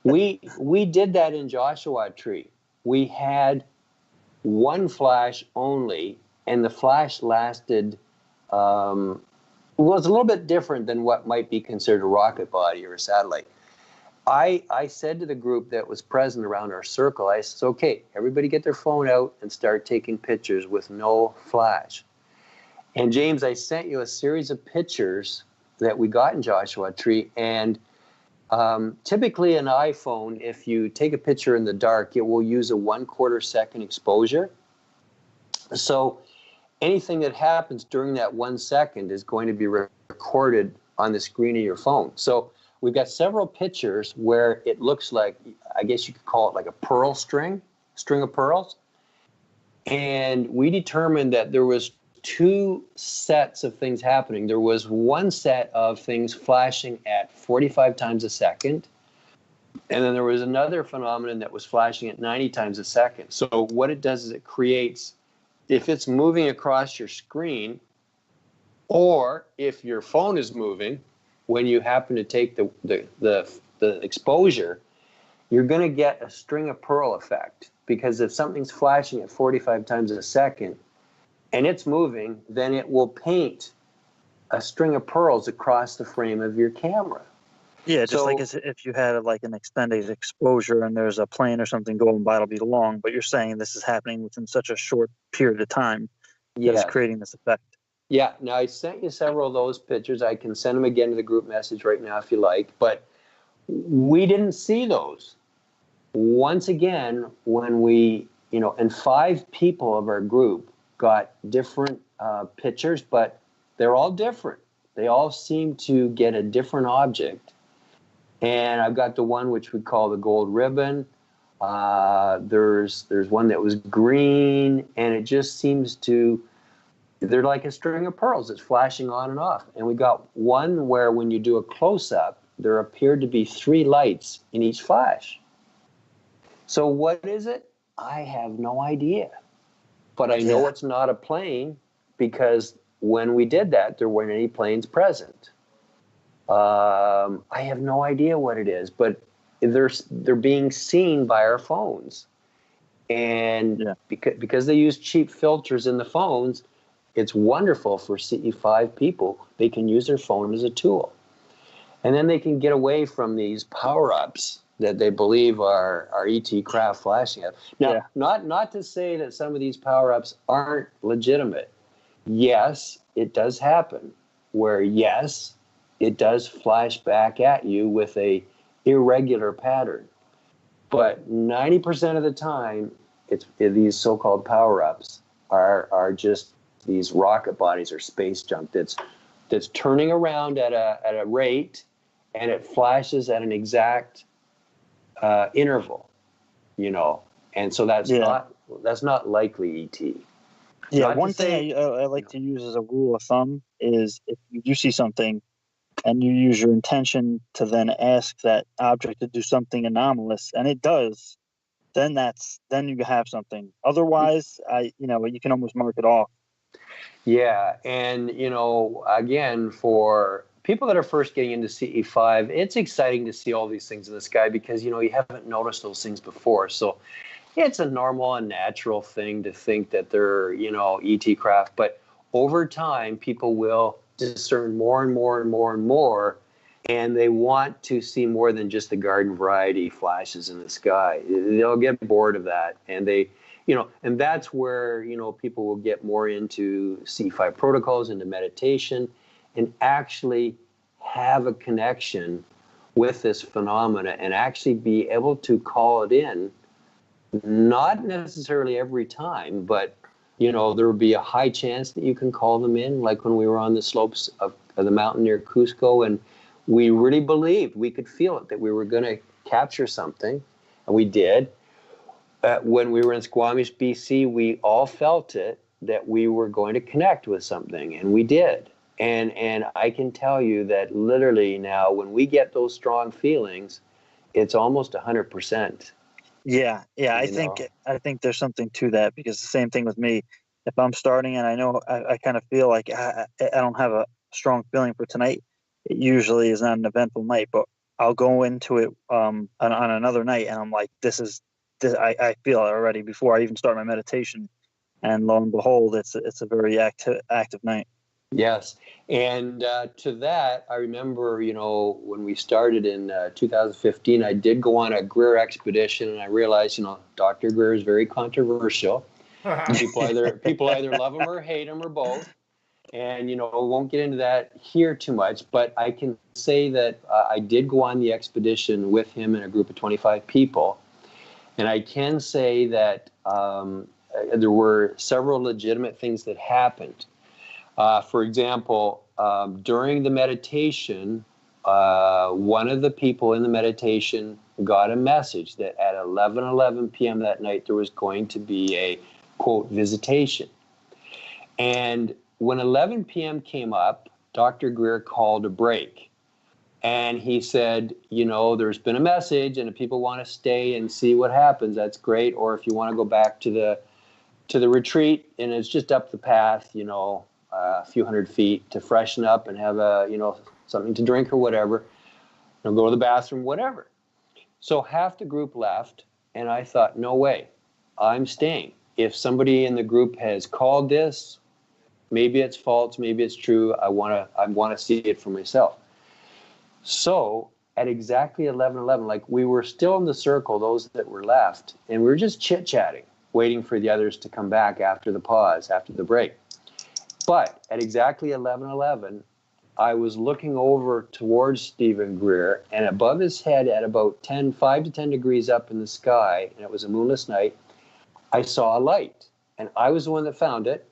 We did that in Joshua Tree. we had one flash only, and the flash lasted, was a little bit different than what might be considered a rocket body or a satellite. I said to the group that was present around our circle, I said, okay, everybody get their phone out and start taking pictures with no flash. And James, I sent you a series of pictures that we got in Joshua Tree, and typically an iPhone, if you take a picture in the dark, it will use a 1/4 second exposure. So anything that happens during that 1 second is going to be recorded on the screen of your phone. So we've got several pictures where it looks like, I guess you could call it like a pearl string of pearls. And we determined that there was two sets of things happening. There was one set of things flashing at 45 times a second. And then there was another phenomenon that was flashing at 90 times a second. So what it does is it creates, if it's moving across your screen, or if your phone is moving, when you happen to take the exposure, you're going to get a string of pearl effect. Because if something's flashing at 45 times a second and it's moving, then it will paint a string of pearls across the frame of your camera. Yeah, just like as if you had like an extended exposure and there's a plane or something going by, it'll be long, but you're saying this is happening within such a short period of time that it's creating this effect. Yeah, now I sent you several of those pictures. I can send them again to the group message right now if you like, but we didn't see those. Once again, when we, and 5 people of our group got different pictures, but they're all different. They all seem to get a different object. And I've got the one which we call the gold ribbon. There's one that was green, and it just seems to, they're like a string of pearls. It's flashing on and off. And we got one where when you do a close-up, there appeared to be 3 lights in each flash. So what is it? I have no idea. But I know it's not a plane because when we did that, there weren't any planes present. I have no idea what it is, but they're being seen by our phones. And because they use cheap filters in the phones, it's wonderful for CE5 people. They can use their phone as a tool. And then they can get away from these power-ups that they believe are ET craft flashing at. Now, not to say that some of these power-ups aren't legitimate. Yes, it does happen, where yes, it does flash back at you with a irregular pattern. But 90% of the time, these so-called power-ups are just these rocket bodies or space junk that's turning around at a rate, and it flashes at an exact interval, and so that's not likely ET. Yeah, one thing I like to use as a rule of thumb is if you do see something and you use your intention to then ask that object to do something anomalous, and it does, then you have something. Otherwise, you can almost mark it off. Yeah, and again, for people that are first getting into CE5, it's exciting to see all these things in the sky because you haven't noticed those things before. So it's a normal and natural thing to think that they're ET craft, but over time, people will discern more and more and more and more, and they want to see more than just the garden variety flashes in the sky. They'll get bored of that, and and that's where people will get more into C5 protocols, into meditation, and actually have a connection with this phenomena and actually be able to call it in. Not necessarily every time, but there would be a high chance that you can call them in, like when we were on the slopes of the mountain near Cusco, and we really believed, we could feel it, that we were going to capture something, and we did. When we were in Squamish, BC, we all felt it, that we were going to connect with something, and we did. And I can tell you that literally now, when we get those strong feelings, it's almost 100%. Yeah. I think there's something to that, because the same thing with me. If I'm starting and I know I kind of feel like I don't have a strong feeling for tonight, it usually is not an eventful night, but I'll go into it on another night and I'm like, this is I feel it already before I even start my meditation. And lo and behold, it's a very active night. Yes. And to that, I remember, when we started in 2015, I did go on a Greer expedition, and I realized, Dr. Greer is very controversial. People either love him or hate him or both. And, won't get into that here too much, but I can say that I did go on the expedition with him in a group of 25 people. And I can say that there were several legitimate things that happened. For example, during the meditation, one of the people in the meditation got a message that at 11:11 p.m. that night there was going to be a, quote, visitation. And when 11 p.m. came up, Dr. Greer called a break. And he said, there's been a message, and if people want to stay and see what happens, that's great. Or if you want to go back to the retreat, and it's just up the path, a few hundred feet to freshen up and have something to drink or whatever, go to the bathroom, whatever. So half the group left, and I thought, no way, I'm staying. If somebody in the group has called this, maybe it's false, maybe it's true. I want to see it for myself. So at exactly 11:11, like we were still in the circle, those that were left, and we were just chit-chatting, waiting for the others to come back after the pause, after the break. But at exactly 11:11, I was looking over towards Stephen Greer, and above his head at about 5 to 10 degrees up in the sky, and it was a moonless night, I saw a light. And I was the one that found it.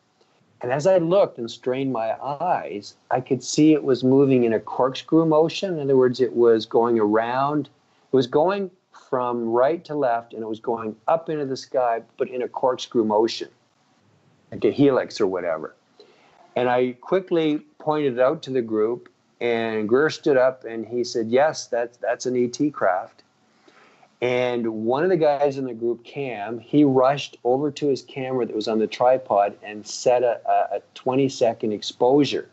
And as I looked and strained my eyes, I could see it was moving in a corkscrew motion. In other words, it was going around. It was going from right to left, and it was going up into the sky, but in a corkscrew motion, like a helix or whatever. And I quickly pointed it out to the group, and Greer stood up, and he said, yes, that's an ET craft. And one of the guys in the group, Cam, he rushed over to his camera that was on the tripod and set a 20-second exposure.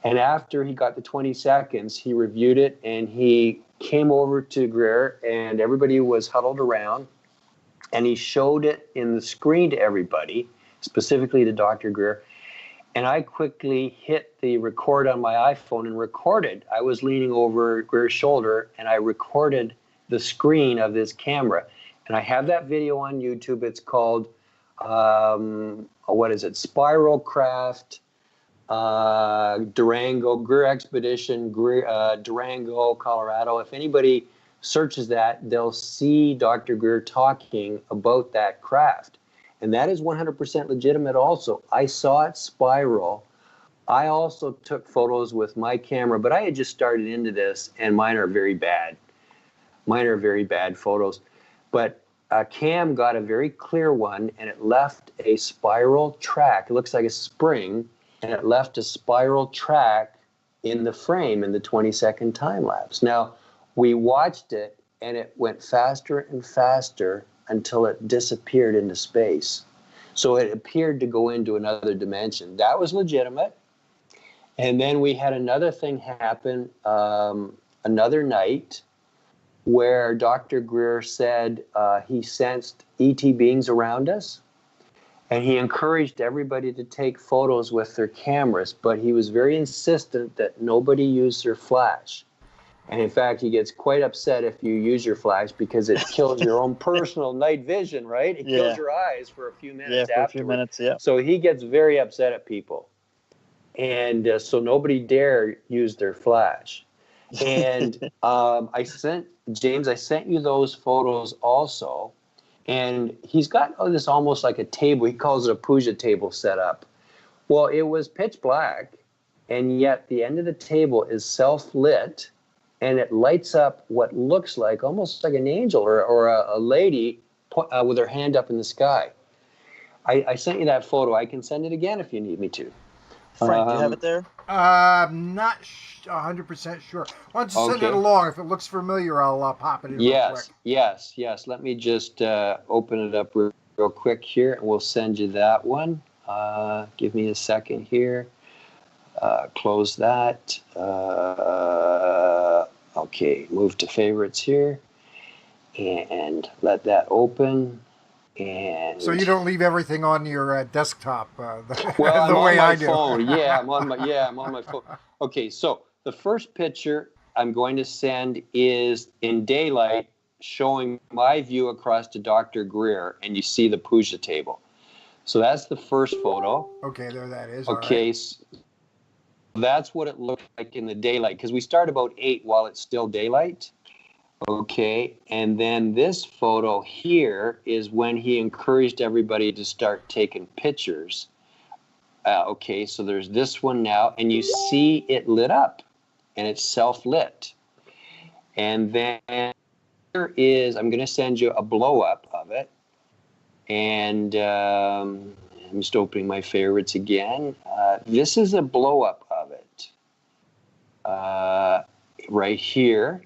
And after he got the 20 seconds, he reviewed it, and he came over to Greer, and everybody was huddled around, and he showed it in the screen to everybody, specifically to Dr. Greer. And I quickly hit the record on my iPhone and recorded. I was leaning over Greer's shoulder, and I recorded the screen of this camera. And I have that video on YouTube. It's called, Spiral Craft, Durango, Greer Expedition, Durango, Colorado. If anybody searches that, they'll see Dr. Greer talking about that craft. And that is 100% legitimate also. I saw it spiral. I also took photos with my camera, but I had just started into this, and mine are very bad. Mine are very bad photos. But Cam got a very clear one, and it left a spiral track. It looks like a spring, and it left a spiral track in the frame in the 20-second time lapse. Now, we watched it, and it went faster and faster until it disappeared into space. So it appeared to go into another dimension. That was legitimate. And then we had another thing happen another night where Dr. Greer said he sensed ET beings around us. And he encouraged everybody to take photos with their cameras, but he was very insistent that nobody use their flash. And in fact, he gets quite upset if you use your flash because it kills your own personal night vision, right? It kills your eyes for a few minutes afterwards. A few minutes, yeah. So he gets very upset at people. And so nobody dare use their flash. And I sent you those photos also. And he's got this almost like a table. He calls it a puja table set up. Well, it was pitch black, and yet the end of the table is self-lit, and it lights up what looks like almost like an angel or a lady with her hand up in the sky. I sent you that photo. I can send it again if you need me to. Frank, do you have it there? I'm not 100% sure. Why don't you send it along? If it looks familiar, I'll pop it in real quick. Yes. Let me just open it up real quick here, and we'll send you that one. Give me a second here. Close that. Okay, move to favorites here. and let that open. And So you don't leave everything on your desktop well, the I'm on way my I do. phone. I'm on my phone. Okay, so the first picture I'm going to send is in daylight, showing my view across to Dr. Greer, and you see the puja table. So that's the first photo. Okay, there that is. Okay, All right. so that's what it looked like in the daylight, because we start about 8 while it's still daylight. Okay, and then this photo here is when he encouraged everybody to start taking pictures. Okay, so there's this one now, and you see it lit up, and it's self-lit. And then here is, I'm going to send you a blow-up of it. And I'm just opening my favorites again. This is a blow-up of it right here.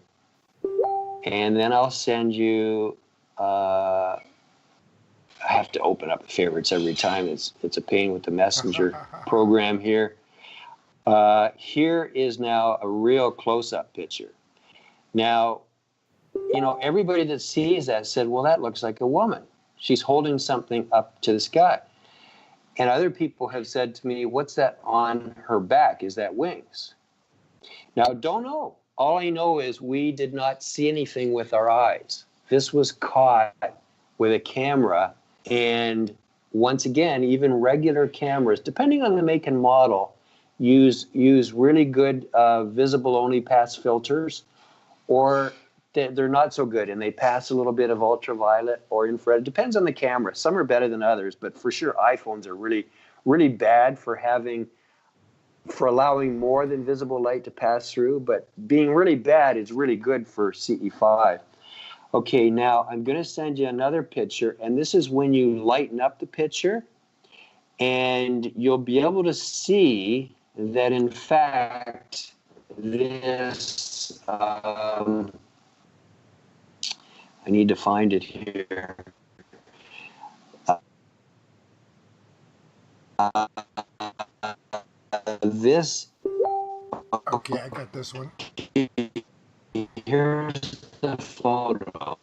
And then I'll send you, I have to open up the favorites every time. It's a pain with the messenger program here. Here is now a real close-up picture. Now, everybody that sees that said, well, that looks like a woman. She's holding something up to the sky. And other people have said to me, what's that on her back? Is that wings? Now, don't know. All I know is we did not see anything with our eyes. This was caught with a camera. And once again, even regular cameras, depending on the make and model, use really good visible-only pass filters, or they're not so good, and they pass a little bit of ultraviolet or infrared. It depends on the camera. Some are better than others, but for sure iPhones are really, really bad for allowing more than visible light to pass through, but being really bad is really good for CE5. Okay, now I'm going to send you another picture, and this is when you lighten up the picture, and you'll be able to see that, in fact, this... I need to find it here. This. Okay, I got this one. Here's the photo.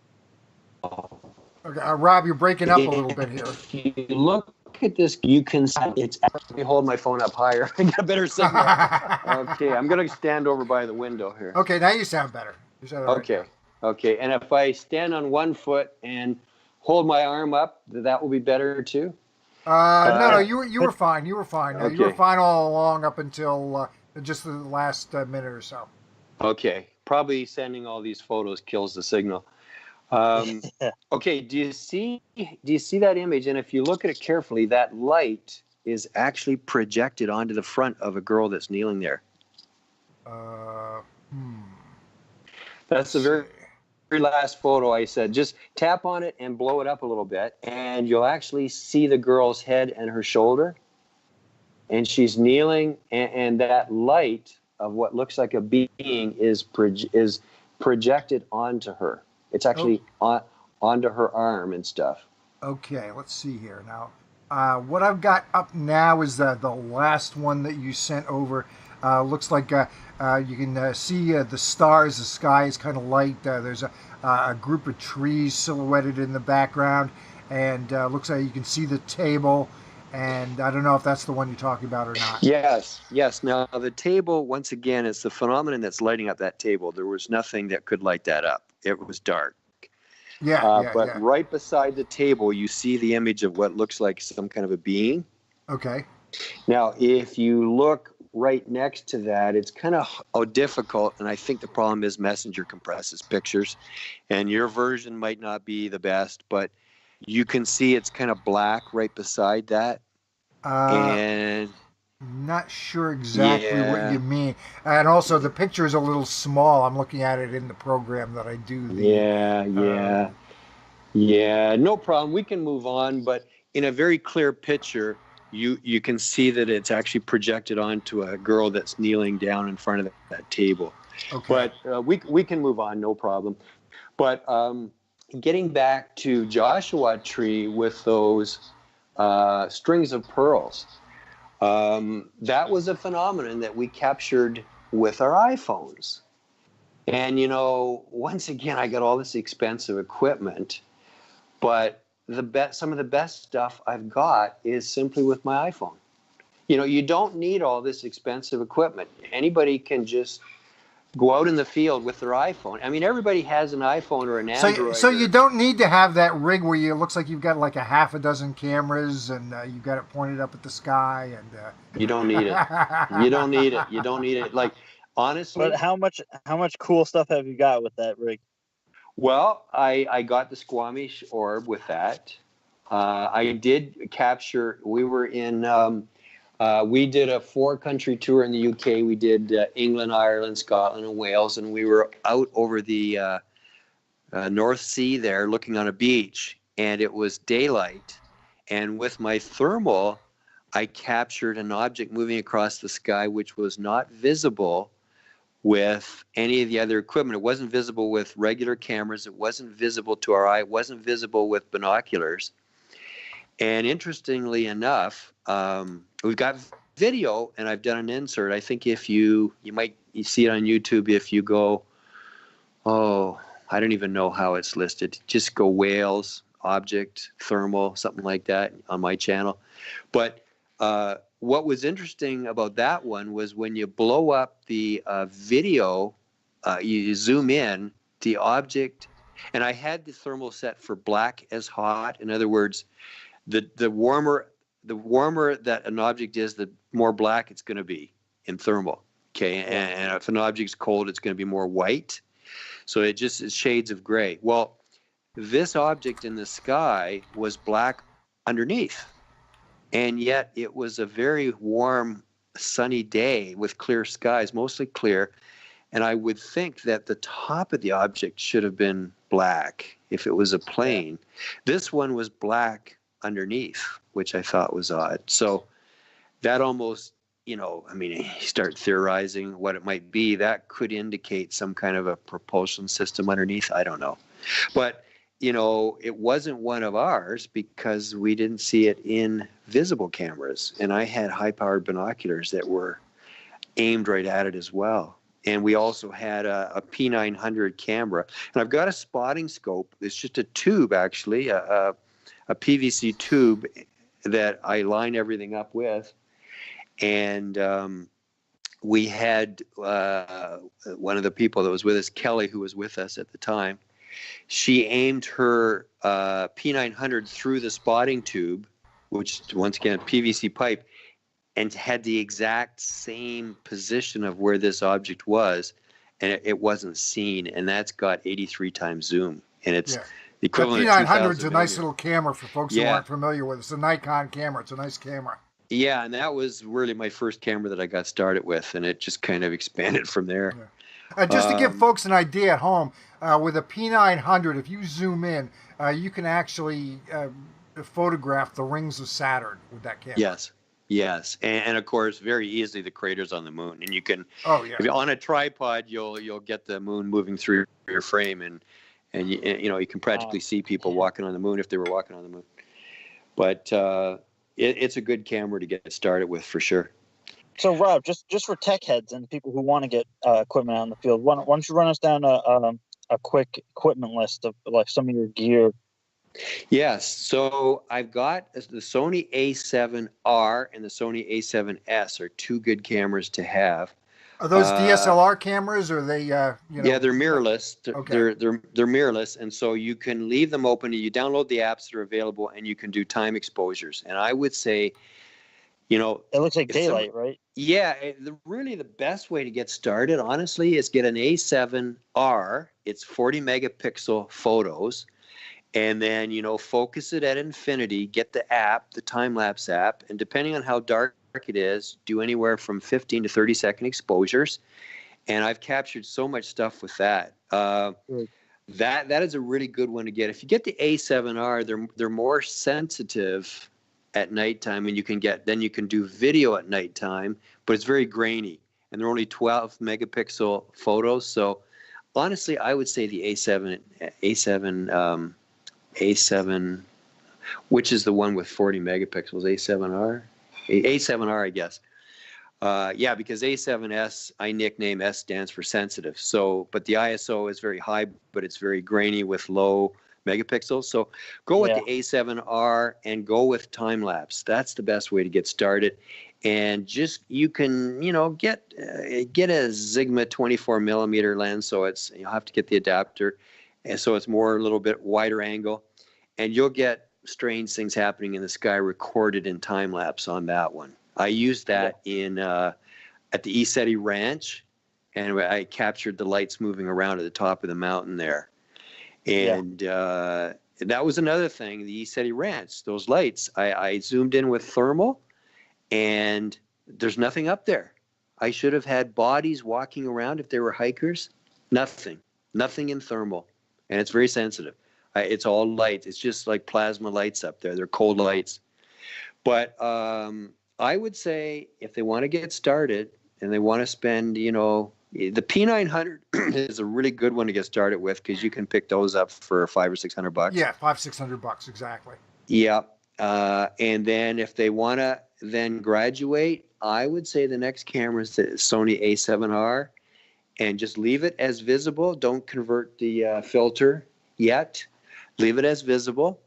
Okay, Rob, you're breaking up a little bit here. If you look at this, you can see it's actually, hold my phone up higher. I got a better signal. Okay, I'm going to stand over by the window here. Okay, now you sound better. You sound all right Okay. now. Okay, and if I stand on one foot and hold my arm up, that will be better too? No, you were fine. You were fine. No, Okay. you were fine all along up until just the last minute or so. Okay, probably sending all these photos kills the signal. Okay, do you see that image? And if you look at it carefully, that light is actually projected onto the front of a girl that's kneeling there. That's the very last photo I said. Just tap on it and blow it up a little bit, and you'll actually see the girl's head and her shoulder. And she's kneeling, and that light of what looks like a being is projected onto her. It's actually onto her arm and stuff. Okay, let's see here. Now, what I've got up now is the last one that you sent over. Looks like you can see the stars. The sky is kind of light. There's a group of trees silhouetted in the background, and looks like you can see the table. And I don't know if that's the one you're talking about or not. Yes. Now, the table, once again, it's the phenomenon that's lighting up that table. There was nothing that could light that up. It was dark. But right beside the table, you see the image of what looks like some kind of a being. Okay. Now, if you look right next to that, it's kind of difficult, and I think the problem is Messenger compresses pictures, and your version might not be the best, but you can see it's kind of black right beside that. And not sure exactly what you mean. And also, the picture is a little small. I'm looking at it in the program that I do. No problem. We can move on, but in a very clear picture, you can see that it's actually projected onto a girl that's kneeling down in front of that table. Okay. But we can move on, no problem. But getting back to Joshua Tree with those strings of pearls, that was a phenomenon that we captured with our iPhones. And, you know, once again, I got all this expensive equipment, but some of the best stuff I've got is simply with my iPhone. You know, you don't need all this expensive equipment. Anybody can just go out in the field with their iPhone. I mean, everybody has an iPhone or an Android. So you don't need to have that rig where it looks like you've got like a half a dozen cameras and you've got it pointed up at the sky and. You don't need it. You don't need it. You don't need it. Like, honestly. But how much cool stuff have you got with that rig? Well, I got the Squamish Orb with that. I did capture. We were in. We did a 4-country tour in the UK. We did England, Ireland, Scotland, and Wales, and we were out over the North Sea there, looking on a beach, and it was daylight. And with my thermal, I captured an object moving across the sky, which was not visible with any of the other equipment. It wasn't visible with regular cameras. It wasn't visible to our eye. It wasn't visible with binoculars. And interestingly enough, we've got video, and I've done an insert. I think if you see it on YouTube if you go, I don't even know how it's listed. Just go whales, object, thermal, something like that on my channel. But what was interesting about that one was when you blow up the video, you zoom in, the object, and I had the thermal set for black as hot. In other words, the warmer that an object is, the more black it's going to be in thermal. Okay, and if an object's cold, it's going to be more white. So it just is shades of gray. Well, this object in the sky was black underneath. And yet it was a very warm, sunny day with clear skies, mostly clear. And I would think that the top of the object should have been black if it was a plane. This one was black underneath, which I thought was odd. So that almost, you start theorizing what it might be. That could indicate some kind of a propulsion system underneath. I don't know. But it wasn't one of ours because we didn't see it in visible cameras. And I had high-powered binoculars that were aimed right at it as well. And we also had a P900 camera. And I've got a spotting scope. It's just a tube, actually, a PVC tube that I line everything up with. And we had one of the people that was with us, Kelly, who was with us at the time. She aimed her P900 through the spotting tube, which, once again, PVC pipe, and had the exact same position of where this object was, and it wasn't seen. And that's got 83 times zoom, and it's the equivalent. The P900 is a nice little camera for folks who aren't familiar with it. It's a Nikon camera. It's a nice camera. Yeah, and that was really my first camera that I got started with, and it just kind of expanded from there. Yeah. Just to give folks an idea at home, with a P900, if you zoom in, you can actually photograph the rings of Saturn with that camera. Yes, and of course, very easily the craters on the moon, and you can. If you're on a tripod, you'll get the moon moving through your frame, and you can practically see people walking on the moon if they were walking on the moon. But it's a good camera to get started with for sure. So, Rob, just for tech heads and people who want to get equipment out in the field, why don't you run us down a quick equipment list of like some of your gear? Yes. So I've got the Sony A7R and the Sony A7S are two good cameras to have. Are those DSLR cameras, or are they? Yeah, they're mirrorless. Okay. They're mirrorless, and so you can leave them open. You download the apps that are available, and you can do time exposures. And I would say, it looks like daylight, right? Yeah, really the best way to get started, honestly, is get an A7R. It's 40 megapixel photos, and then focus it at infinity. Get the app, the time-lapse app, and depending on how dark it is, do anywhere from 15 to 30-second exposures. And I've captured so much stuff with that. That is a really good one to get. If you get the A7R, they're more sensitive at nighttime, and you can do video at nighttime, but it's very grainy, and they're only 12 megapixel photos. So honestly, I would say the A7, which is the one with 40 megapixels, A7R, I guess. Yeah, because A7S, I nickname S stands for sensitive. So, but the ISO is very high, but it's very grainy with low megapixels. So go with the A7R and go with time lapse. That's the best way to get started. And just, you can, get a Sigma 24 millimeter lens. So you'll have to get the adapter. And so it's more a little bit wider angle, and you'll get strange things happening in the sky recorded in time lapse on that one. I used that at the Isetti Ranch, and I captured the lights moving around at the top of the mountain there. And that was another thing, the Isetti Ranch, those lights, I zoomed in with thermal, and there's nothing up there. I should have had bodies walking around if they were hikers. Nothing in thermal, and it's very sensitive. It's all light. It's just like plasma lights up there. They're cold lights. But I would say if they want to get started and they want to spend, the P900 is a really good one to get started with, because you can pick those up for $500 or $600. Yeah, $500-$600 exactly. Yeah, and then if they want to then graduate, I would say the next camera is the Sony A7R, and just leave it as visible. Don't convert the filter yet. Leave it as visible.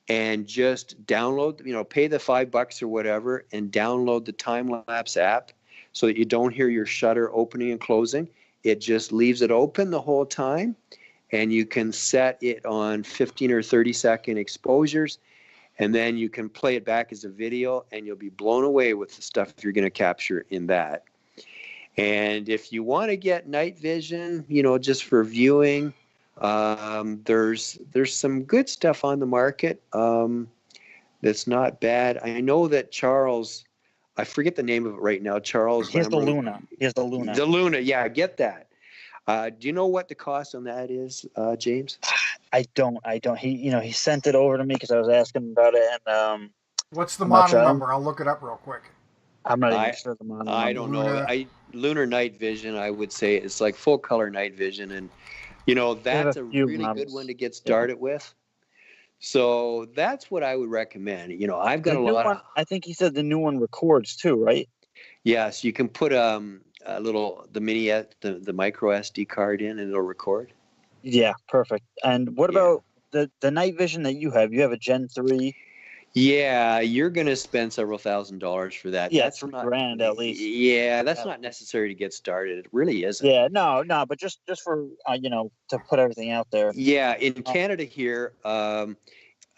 And just download, pay the $5 or whatever, and download the time-lapse app so that you don't hear your shutter opening and closing. It just leaves it open the whole time, and you can set it on 15 or 30-second exposures, and then you can play it back as a video, and you'll be blown away with the stuff you're going to capture in that. And if you want to get night vision, just for viewing, there's some good stuff on the market that's not bad. I know that Charles, I forget the name of it right now. Charles, he has the Luna. The Luna, yeah, I get that. Do you know what the cost on that is, James? I don't. He sent it over to me because I was asking about it. And what's the model number? I'll look it up real quick. I'm not even sure the model number. I don't know. Lunar night vision, I would say it's like full color night vision, and that's a really good one to get started with. So that's what I would recommend. I've got a lot of... I think he said the new one records too, right? Yes, you can put the micro SD card in, and it'll record. Yeah, perfect. And what about the night vision that you have? You have a Gen 3. Yeah, you're going to spend several $1,000s for that. Yeah, that's $3,000 at least. Yeah, that's not necessary to get started. It really isn't. Yeah, no, but just for to put everything out there. Yeah, in Canada here,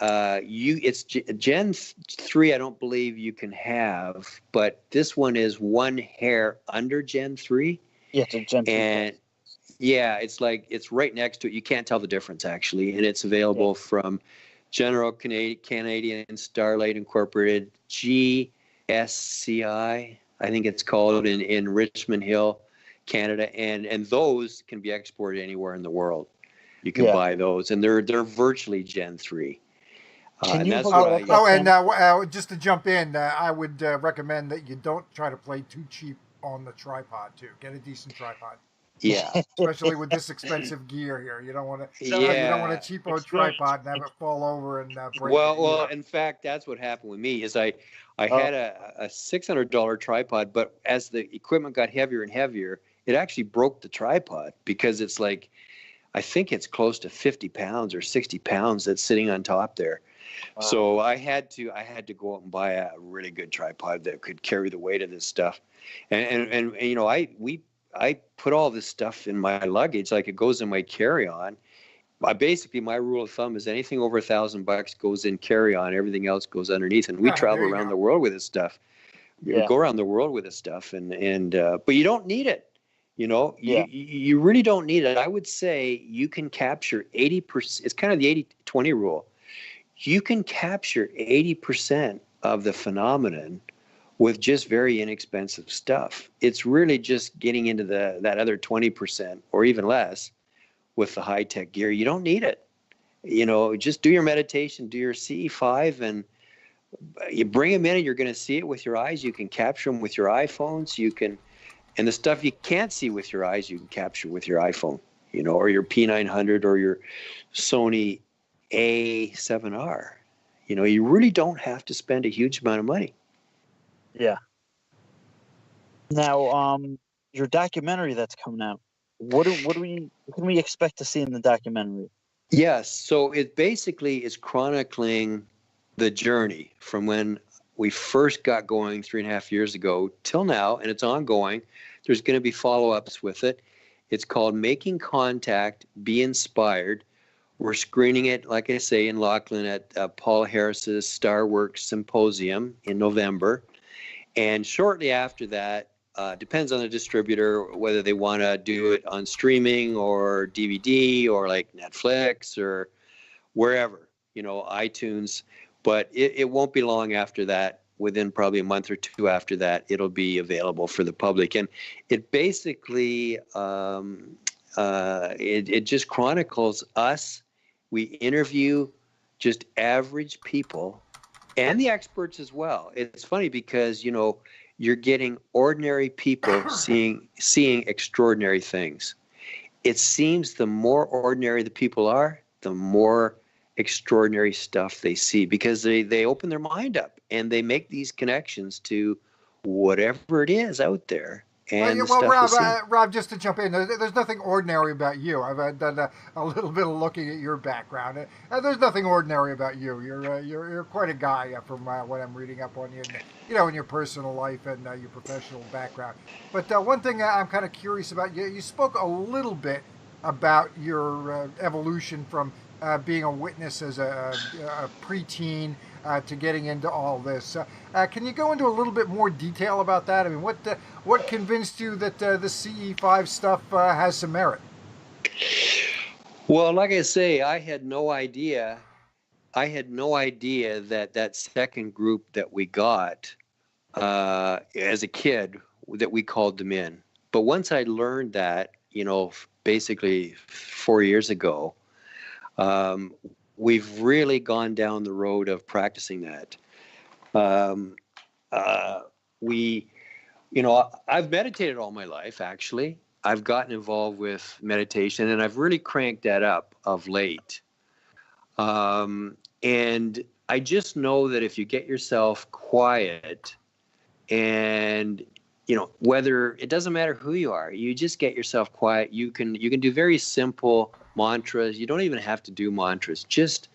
it's Gen 3. I don't believe you can have, but this one is one hair under Gen 3. Yeah, it's a Gen 3. And yeah, it's right next to it. You can't tell the difference actually, and it's available from General Canadian Starlight Incorporated, GSCI, I think it's called, in Richmond Hill, Canada, and those can be exported anywhere in the world. You can buy those, and they're virtually Gen 3. Just to jump in, I would recommend that you don't try to play too cheap on the tripod too. Get a decent tripod. Yeah, especially with this expensive gear here, you don't want to. You don't want a cheapo tripod and have it fall over and break. Well, in fact, that's what happened with me. Is I had a $600 tripod, but as the equipment got heavier and heavier, it actually broke the tripod, because it's I think it's close to 50 pounds or 60 pounds that's sitting on top there. Wow. So I had to go out and buy a really good tripod that could carry the weight of this stuff, and I put all this stuff in my luggage, like it goes in my carry-on. Basically, my rule of thumb is anything over $1,000 goes in carry-on. Everything else goes underneath. And we travel around the world with this stuff. We go around the world with this stuff, but you don't need it. You really don't need it. I would say you can capture 80%. It's kind of the 80-20 rule. You can capture 80% of the phenomenon with just very inexpensive stuff. It's really just getting into that other 20% or even less with the high-tech gear. You don't need it. Just do your meditation, do your CE5, and you bring them in, and you're going to see it with your eyes. You can capture them with your iPhones. And the stuff you can't see with your eyes, you can capture with your iPhone, or your P900 or your Sony A7R. You really don't have to spend a huge amount of money. Yeah. Now, your documentary that's coming out. What can we expect to see in the documentary? Yes, so it basically is chronicling the journey from when we first got going 3.5 years ago till now, and it's ongoing. There's going to be follow-ups with it. It's called Making Contact, Be Inspired. We're screening it, like I say, in Laughlin at Paul Harris's Starworks Symposium in November. And shortly after that, depends on the distributor whether they want to do it on streaming or DVD or like Netflix or wherever, iTunes. But it won't be long after that. Within probably a month or two after that, it'll be available for the public. And it basically it just chronicles us. We interview just average people and the experts as well. It's funny because you're getting ordinary people seeing extraordinary things. It seems the more ordinary the people are, the more extraordinary stuff they see, because they open their mind up and they make these connections to whatever it is out there. And Rob, just to jump in, there's nothing ordinary about you. I've done a little bit of looking at your background. There's nothing ordinary about you. You're quite a guy from what I'm reading up on you, in your personal life and your professional background. But one thing I'm kind of curious about, you spoke a little bit about your evolution from being a witness as a preteen to getting into all this. Can you go into a little bit more detail about that? I mean, what convinced you that the CE5 stuff has some merit? Well, like I say, I had no idea that second group that we got as a kid, that we called them in. But once I learned that, basically 4 years ago, we've really gone down the road of practicing that. I've meditated all my life, actually. I've gotten involved with meditation, and I've really cranked that up of late. And I just know that if you get yourself quiet, and whether it doesn't matter who you are, you just get yourself quiet. You can do very simple mantras. You don't even have to do mantras. Just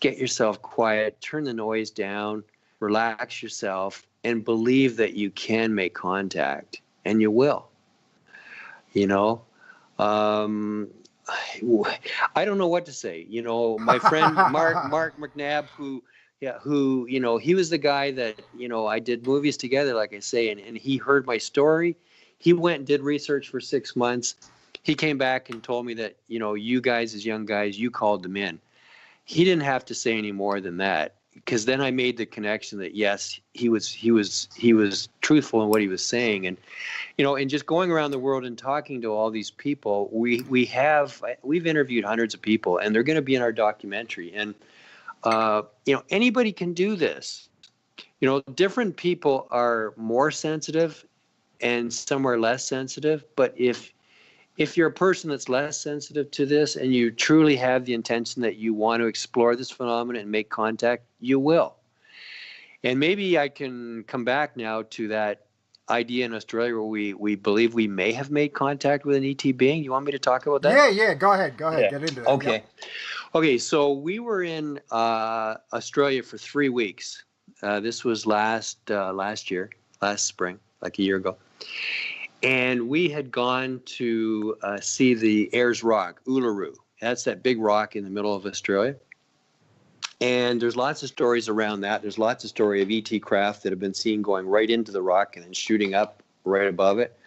get yourself quiet, turn the noise down, relax yourself, and believe that you can make contact, and you will. I don't know what to say. My friend Mark McNabb, who he was the guy that I did movies together, like I say, and he heard my story. He went and did research for 6 months. He came back and told me that you guys, as young guys, you called them in. He didn't have to say any more than that, because then I made the connection that yes, he was truthful in what he was saying. And and just going around the world and talking to all these people, we've interviewed hundreds of people, and they're going to be in our documentary. And anybody can do this. Different people are more sensitive and some are less sensitive, but if you're a person that's less sensitive to this and you truly have the intention that you want to explore this phenomenon and make contact, you will. And maybe I can come back now to that idea in Australia where we believe we may have made contact with an ET being. You want me to talk about that? Yeah, go ahead. Yeah. Get into that. Okay. Yep. Okay, so we were in Australia for 3 weeks. This was last spring, like a year ago. And we had gone to see the Ayers Rock, Uluru. That's that big rock in the middle of Australia. And there's lots of stories around that. There's lots of story of ET craft that have been seen going right into the rock and then shooting up right above it.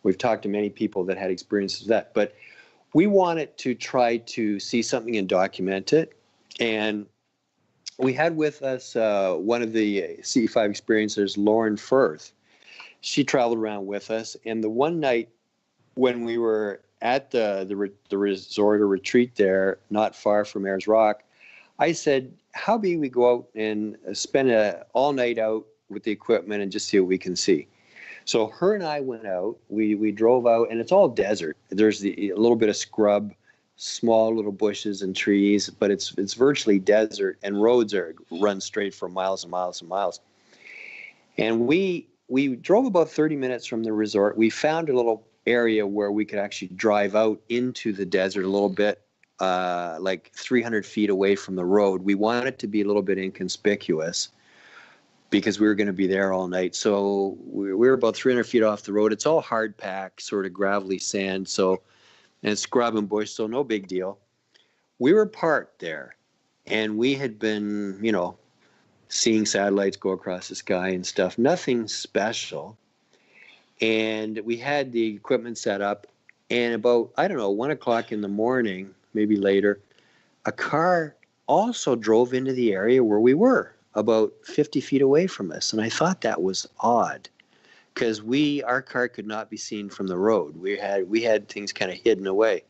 We've talked to many people that had experiences with that. But we wanted to try to see something and document it. And we had with us one of the CE5 experiencers, Lauren Firth. She traveled around with us. And the one night when we were at the resort or retreat there, not far from Ayers Rock, I said, how about we go out and spend all night out with the equipment and just see what we can see. So her and I went out. We drove out, and it's all desert. There's a little bit of scrub, small little bushes and trees, but it's virtually desert, and roads run straight for miles and miles and miles. And we we drove about 30 minutes from the resort. We found a little area where we could actually drive out into the desert a little bit, like 300 feet away from the road. We wanted it to be a little bit inconspicuous because we were going to be there all night. So we were about 300 feet off the road. It's all hard pack, sort of gravelly sand, so, and it's scrub and bush, so no big deal. We were parked there, and we had been, you know, seeing satellites go across the sky and stuff, nothing special. And we had the equipment set up, and about, I don't know, 1 o'clock in the morning, maybe later, a car also drove into the area where we were, about 50 feet away from us. And I thought that was odd, because our car could not be seen from the road. We had things kind of hidden away.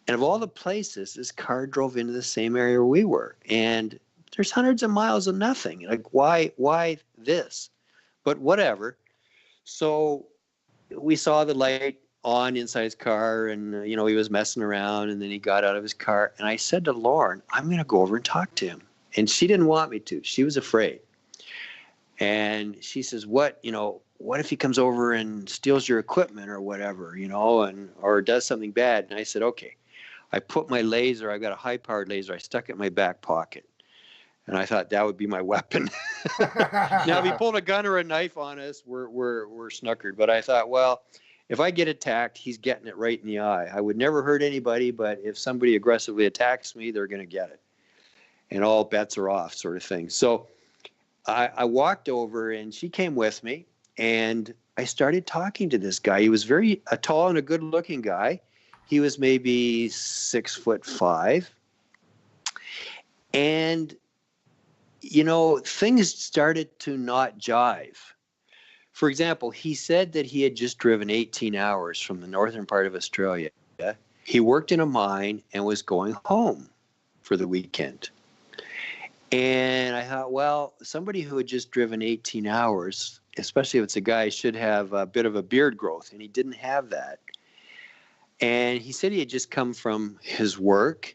And of all the places, this car drove into the same area where we were. And there's hundreds of miles of nothing. Like, why this? But whatever. So we saw the light on inside his car, and you know, he was messing around, and then he got out of his car, and I said to Lauren, I'm going to go over and talk to him. And she didn't want me to. She was afraid. And she says, what if he comes over and steals your equipment or whatever, you know, or does something bad? And I said, okay. I put my laser, I've got a high-powered laser, I stuck it in my back pocket. And I thought that would be my weapon. Now, if he pulled a gun or a knife on us, we're snookered. But I thought, well, if I get attacked, he's getting it right in the eye. I would never hurt anybody, but if somebody aggressively attacks me, they're going to get it. And all bets are off, sort of thing. So I walked over, and she came with me, and I started talking to this guy. He was a tall and a good-looking guy. He was maybe 6'5", and you know, things started to not jive. For example, he said that he had just driven 18 hours from the northern part of Australia. He worked in a mine and was going home for the weekend. And I thought, well, somebody who had just driven 18 hours, especially if it's a guy, should have a bit of a beard growth, and he didn't have that. And he said he had just come from his work.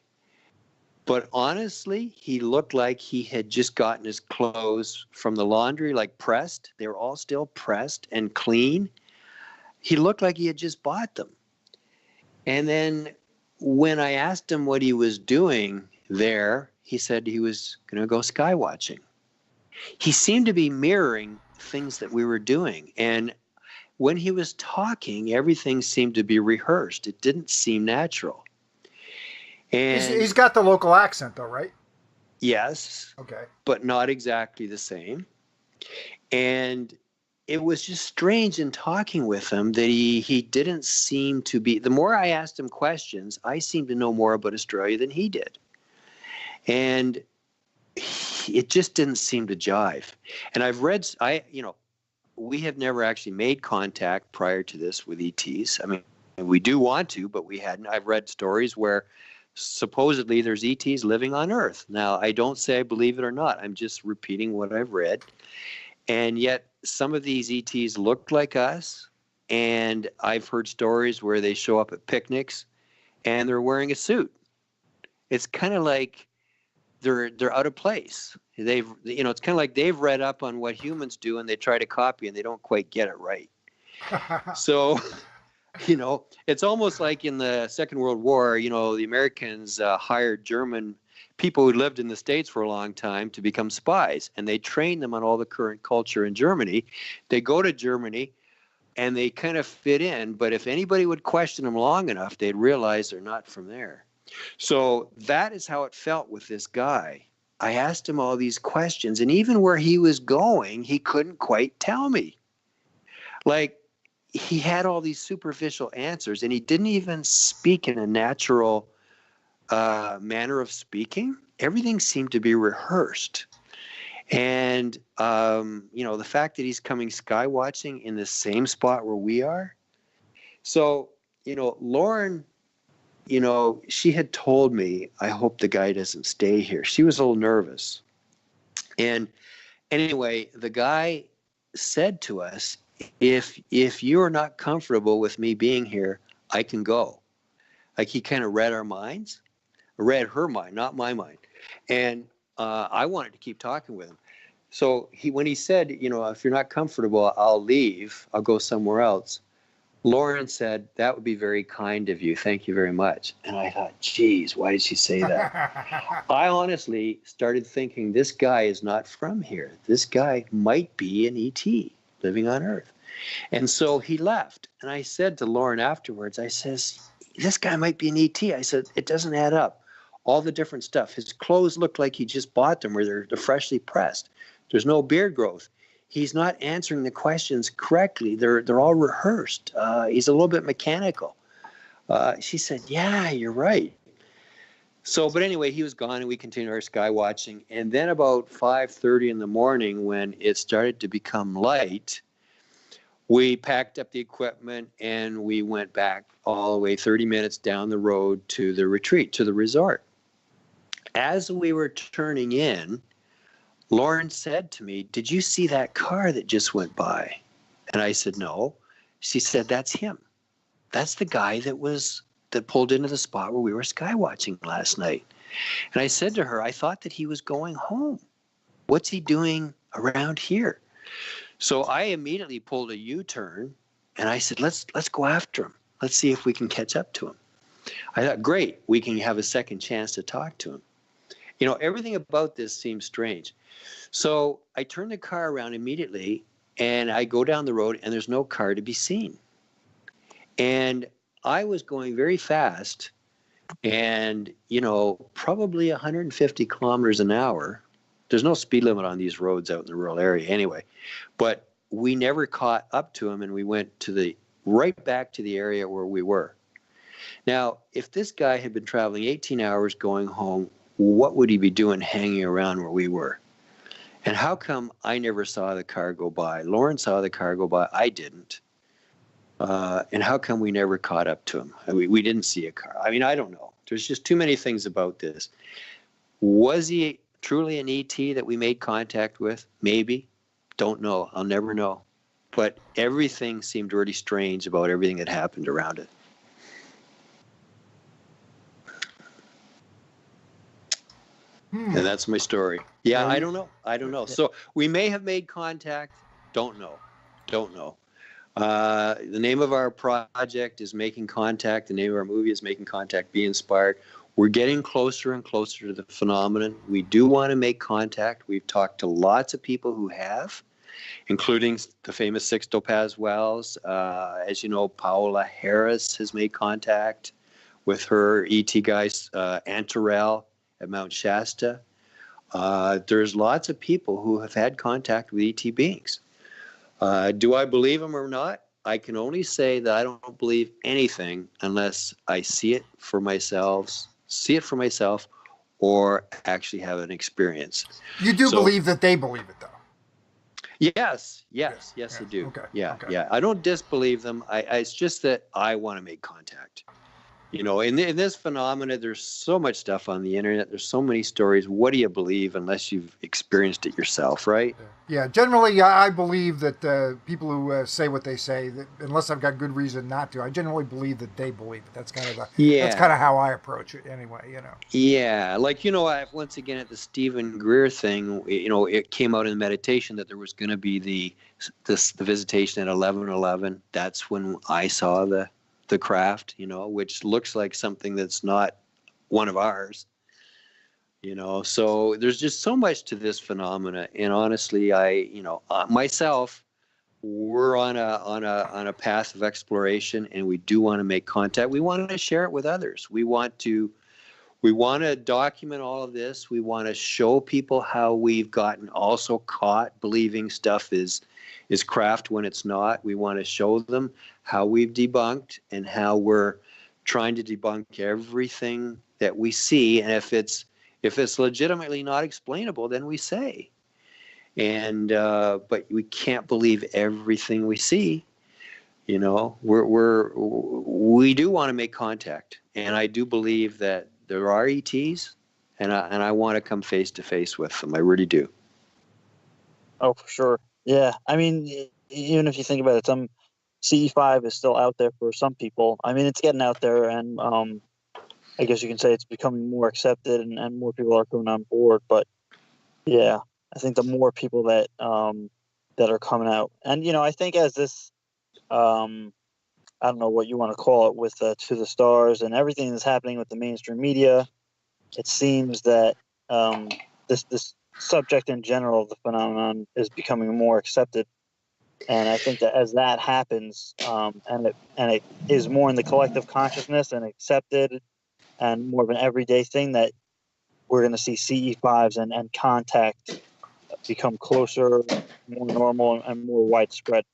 But honestly, he looked like he had just gotten his clothes from the laundry, like pressed. They were all still pressed and clean. He looked like he had just bought them. And then when I asked him what he was doing there, he said he was going to go sky watching. He seemed to be mirroring things that we were doing. And when he was talking, everything seemed to be rehearsed. It didn't seem natural. And he's got the local accent, though, right? Yes. Okay. But not exactly the same. And it was just strange in talking with him that he didn't seem to be. The more I asked him questions, I seemed to know more about Australia than he did. And it just didn't seem to jive. And we have never actually made contact prior to this with ETs. I mean, we do want to, but we hadn't. I've read stories where supposedly there's ETs living on Earth. Now, I don't say I believe it or not. I'm just repeating what I've read. And yet some of these ETs looked like us. And I've heard stories where they show up at picnics and they're wearing a suit. It's kind of like they're out of place. It's kind of like they've read up on what humans do and they try to copy and they don't quite get it right. So, it's almost like in the Second World War, the Americans hired German people who lived in the States for a long time to become spies, and they trained them on all the current culture in Germany. They go to Germany and they kind of fit in, but if anybody would question them long enough, they'd realize they're not from there. So that is how it felt with this guy. I asked him all these questions, and even where he was going, he couldn't quite tell me. Like, he had all these superficial answers, and he didn't even speak in a natural manner of speaking. Everything seemed to be rehearsed. And, the fact that he's coming sky watching in the same spot where we are. So, Lauren, she had told me, I hope the guy doesn't stay here. She was a little nervous. And anyway, the guy said to us, if you're not comfortable with me being here, I can go. Like, he kind of read her mind, not my mind. And I wanted to keep talking with him. So when he said, if you're not comfortable, I'll leave. I'll go somewhere else. Lauren said, that would be very kind of you. Thank you very much. And I thought, geez, why did she say that? I honestly started thinking, this guy is not from here. This guy might be an ET living on Earth. And so he left. And I said to Lauren afterwards, I says, this guy might be an ET. I said, it doesn't add up. All the different stuff. His clothes look like he just bought them, or they're freshly pressed. There's no beard growth. He's not answering the questions correctly. They're all rehearsed. He's a little bit mechanical. She said, yeah, you're right. So, but anyway, he was gone, and we continued our sky watching. And then about 5:30 in the morning, when it started to become light, we packed up the equipment and we went back all the way 30 minutes down the road to the retreat, to the resort. As we were turning in, Lauren said to me, did you see that car that just went by? And I said, no. She said, that's him. That's the guy that pulled into the spot where we were sky watching last night. And I said to her, I thought that he was going home. What's he doing around here? So I immediately pulled a U-turn and I said, let's go after him. Let's see if we can catch up to him. I thought, great, we can have a second chance to talk to him. Everything about this seems strange. So I turn the car around immediately and I go down the road and there's no car to be seen. And I was going very fast and, probably 150 kilometers an hour. There's no speed limit on these roads out in the rural area anyway. But we never caught up to him and we went right back to the area where we were. Now, if this guy had been traveling 18 hours going home, what would he be doing hanging around where we were? And how come I never saw the car go by? Lauren saw the car go by. I didn't. And how come we never caught up to him? We didn't see a car. I mean, I don't know. There's just too many things about this. Was he truly an ET that we made contact with? Maybe. Don't know. I'll never know. But everything seemed really strange about everything that happened around it. And that's my story. Yeah, I don't know. So we may have made contact. Don't know. The name of our project is Making Contact. The name of our movie is Making Contact, Be Inspired. We're getting closer and closer to the phenomenon. We do want to make contact. We've talked to lots of people who have, including the famous six Topaz Wells. As you know, Paola Harris has made contact with her ET guys, Antarel at Mount Shasta. There's lots of people who have had contact with ET beings. Do I believe them or not? I can only say that I don't believe anything unless I see it for myself, or actually have an experience. You do believe that they believe it, though? Yes, I do. Okay. Yeah. I don't disbelieve them. It's just that I want to make contact. In this phenomena, there's so much stuff on the internet. There's so many stories. What do you believe unless you've experienced it yourself, right? Yeah, generally, I believe that people who say what they say, that unless I've got good reason not to, I generally believe that they believe it. That's kind of how I approach it, anyway. Yeah, once again at the Stephen Greer thing, it came out in meditation that there was going to be the visitation at 11:11. That's when I saw the craft, which looks like something that's not one of ours, so there's just so much to this phenomena. And honestly, myself, we're on a path of exploration, and we do want to make contact. We want to share it with others. We want to document all of this. We want to show people how we've gotten also caught believing stuff is craft when it's not. We want to show them how we've debunked and how we're trying to debunk everything that we see. And if it's legitimately not explainable, then we say. And but we can't believe everything we see. We do want to make contact, and I do believe that there are ETs, and I want to come face to face with them. I really do. Oh, for sure. Yeah, I mean, even if you think about it, some CE5 is still out there for some people. I mean, it's getting out there, and I guess you can say it's becoming more accepted, and more people are coming on board. But yeah, I think the more people that that are coming out, and I think as this, I don't know what you want to call it, with To the Stars and everything that's happening with the mainstream media, it seems that this subject in general, the phenomenon, is becoming more accepted. And I think that as that happens, and it is more in the collective consciousness and accepted, and more of an everyday thing, that we're going to see CE5s and contact become closer, more normal, and more widespread.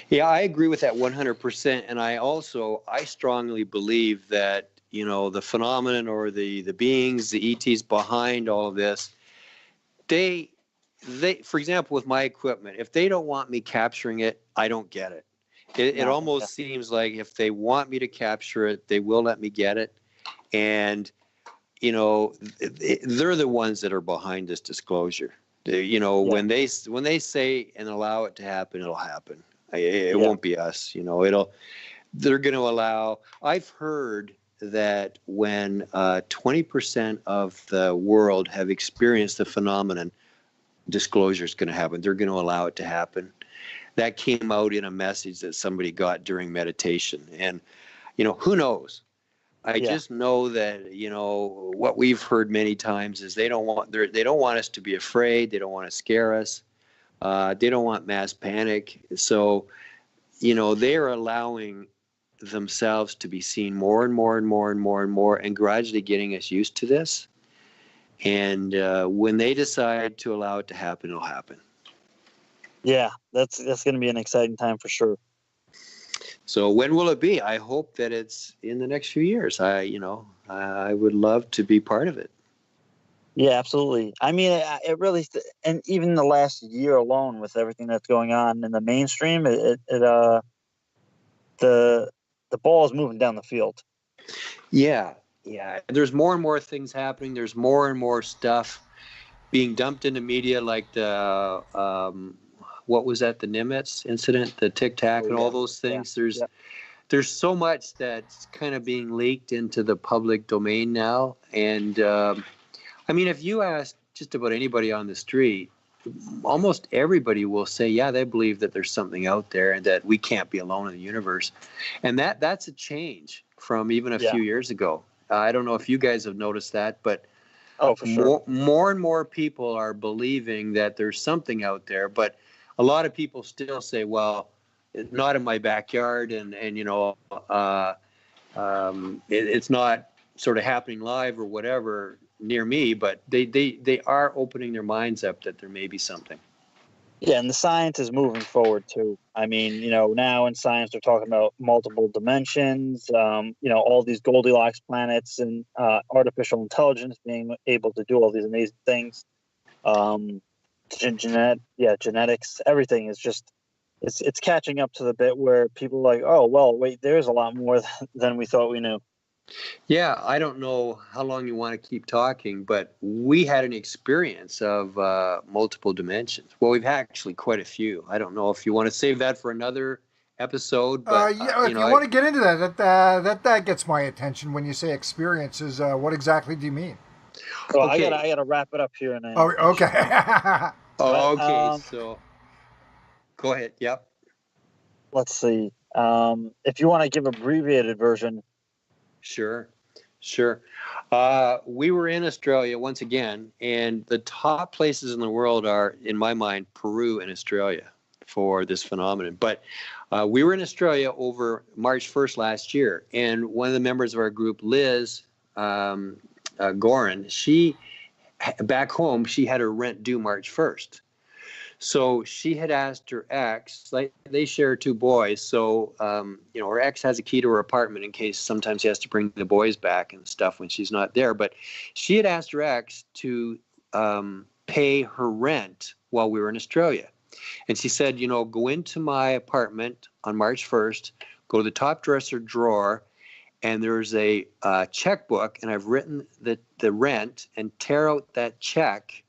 Yeah, I agree with that 100%. And I strongly believe that, the phenomenon or the beings, the ETs behind all of this, they, for example, with my equipment, if they don't want me capturing it, I don't get it. It almost seems like if they want me to capture it, they will let me get it. And, they're the ones that are behind this disclosure. When they say and allow it to happen, it'll happen. It won't be us. They're going to allow. I've heard that when 20% of the world have experienced the phenomenon, disclosure is going to happen. They're going to allow it to happen. That came out in a message that somebody got during meditation. And, who knows? I just know that, what we've heard many times is they don't want us to be afraid. They don't want to scare us. They don't want mass panic. So, they're allowing themselves to be seen more and more and more and more and more, and gradually getting us used to this. And when they decide to allow it to happen, it'll happen. Yeah, that's going to be an exciting time for sure. So when will it be? I hope that it's in the next few years. I would love to be part of it. Yeah, absolutely. I mean, it really, and even the last year alone, with everything that's going on in the mainstream, the ball is moving down the field. Yeah. There's more and more things happening. There's more and more stuff being dumped into media, like the what was that? The Nimitz incident, the Tic Tac, and all those things. There's so much that's kind of being leaked into the public domain now, and I mean, if you ask just about anybody on the street, almost everybody will say, yeah, they believe that there's something out there and that we can't be alone in the universe. And that's a change from even a few years ago. I don't know if you guys have noticed that, but for sure. More and more people are believing that there's something out there, but a lot of people still say, well, it's not in my backyard, and it's not sort of happening live or whatever near me, but they are opening their minds up that there may be something. Yeah, and the science is moving forward too. I mean, now in science they're talking about multiple dimensions, all these Goldilocks planets, and artificial intelligence being able to do all these amazing things. Genetics, everything is just it's catching up to the bit where people are like, oh well, wait, there's a lot more than we thought we knew. Yeah, I don't know how long you want to keep talking, but we had an experience of multiple dimensions. Well, we've actually quite a few. I don't know if you want to save that for another episode, but if you want to get into that gets my attention. When you say experiences, what exactly do you mean? Well, okay. I gotta wrap it up here. Okay. So go ahead. Yep. Let's see. If you want to give abbreviated version. Sure. We were in Australia once again, and the top places in the world are, in my mind, Peru and Australia for this phenomenon. But we were in Australia over March 1st last year, and one of the members of our group, Liz Gorin, she, back home, she had her rent due March 1st. So she had asked her ex, like they share two boys. So, her ex has a key to her apartment in case sometimes she has to bring the boys back and stuff when she's not there. But she had asked her ex to pay her rent while we were in Australia. And she said, go into my apartment on March 1st, go to the top dresser drawer, and there's a checkbook, and I've written the rent, and tear out that check.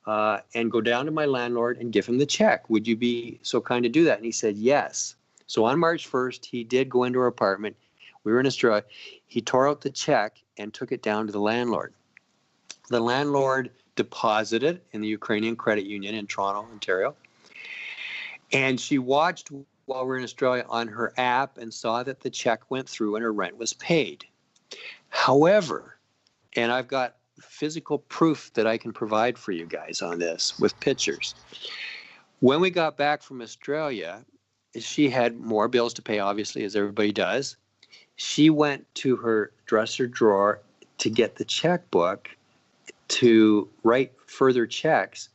And go down to my landlord and give him the check. Would you be so kind to do that? And he said, yes. So on March 1st, he did go into our apartment. We were in Australia. He tore out the check and took it down to the landlord. The landlord deposited in the Ukrainian Credit Union in Toronto, Ontario. And she watched while we were in Australia on her app and saw that the check went through and her rent was paid. However, and I've got physical proof that I can provide for you guys on this with pictures. When we got back from Australia, she had more bills to pay, obviously, as everybody does. She went to her dresser drawer to get the checkbook to write further checks.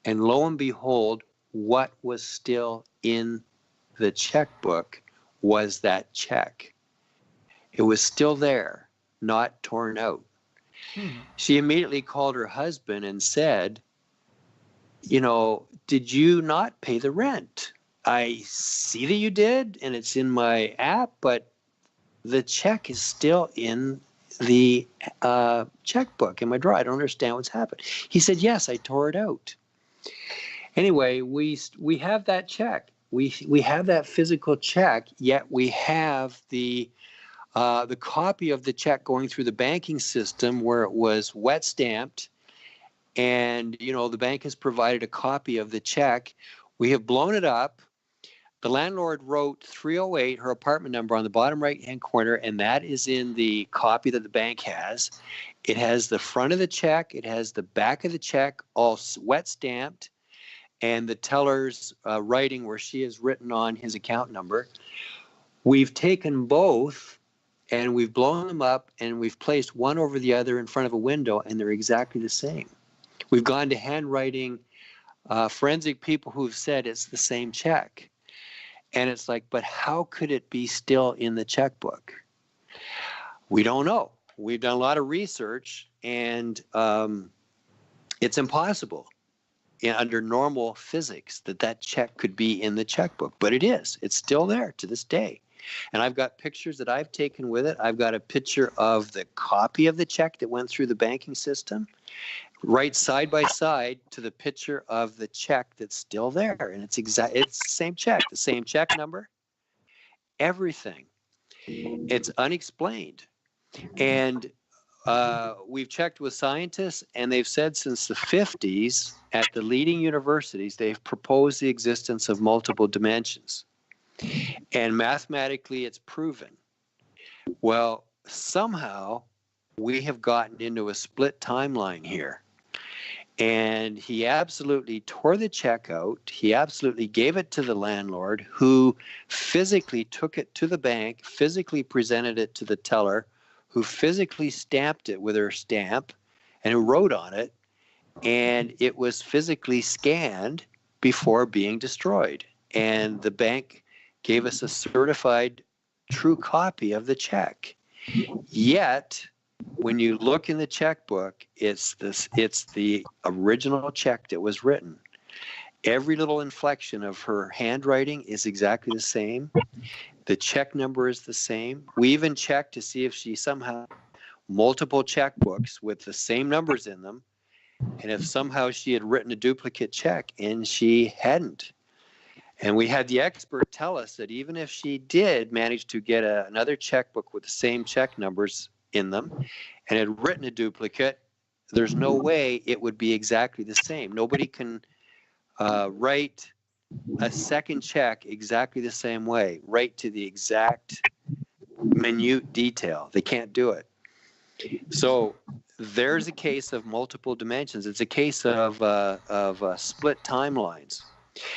And lo and behold, what was still in the checkbook was that check. It was still there, not torn out. She immediately called her husband and said, you know, did you not pay the rent? I see that you did, and it's in my app, but the check is still in the checkbook in my drawer. I don't understand what's happened. He said, yes, I tore it out. Anyway, we have that check. We have that physical check, yet we have the copy of the check going through the banking system where it was wet stamped. And, you know, the bank has provided a copy of the check. We have blown it up. The landlord wrote 308, her apartment number, on the bottom right-hand corner, and that is in the copy that the bank has. It has the front of the check. It has the back of the check, all wet stamped, and the teller's writing where she has written on his account number. We've taken both, and we've blown them up, and we've placed one over the other in front of a window, and they're exactly the same. We've gone to handwriting forensic people who've said it's the same check. And it's like, but how could it be still in the checkbook? We don't know. We've done a lot of research, and it's impossible under normal physics that check could be in the checkbook. But it is. It's still there to this day. And I've got pictures that I've taken with it. I've got a picture of the copy of the check that went through the banking system, right side by side to the picture of the check that's still there. And it's the same check number, everything. It's unexplained. And we've checked with scientists, and they've said since the 50s at the leading universities, they've proposed the existence of multiple dimensions. And mathematically, it's proven. Well, somehow we have gotten into a split timeline here. And he absolutely tore the check out. He absolutely gave it to the landlord, who physically took it to the bank, physically presented it to the teller, who physically stamped it with her stamp and who wrote on it. And it was physically scanned before being destroyed. And the bank gave us a certified true copy of the check. Yet, when you look in the checkbook, it's the original check that was written. Every little inflection of her handwriting is exactly the same. The check number is the same. We even checked to see if she somehow multiple checkbooks with the same numbers in them, and if somehow she had written a duplicate check, and she hadn't. And we had the expert tell us that even if she did manage to get another checkbook with the same check numbers in them and had written a duplicate, there's no way it would be exactly the same. Nobody can write a second check exactly the same way, right to the exact minute detail. They can't do it. So there's a case of multiple dimensions. It's a case of split timelines.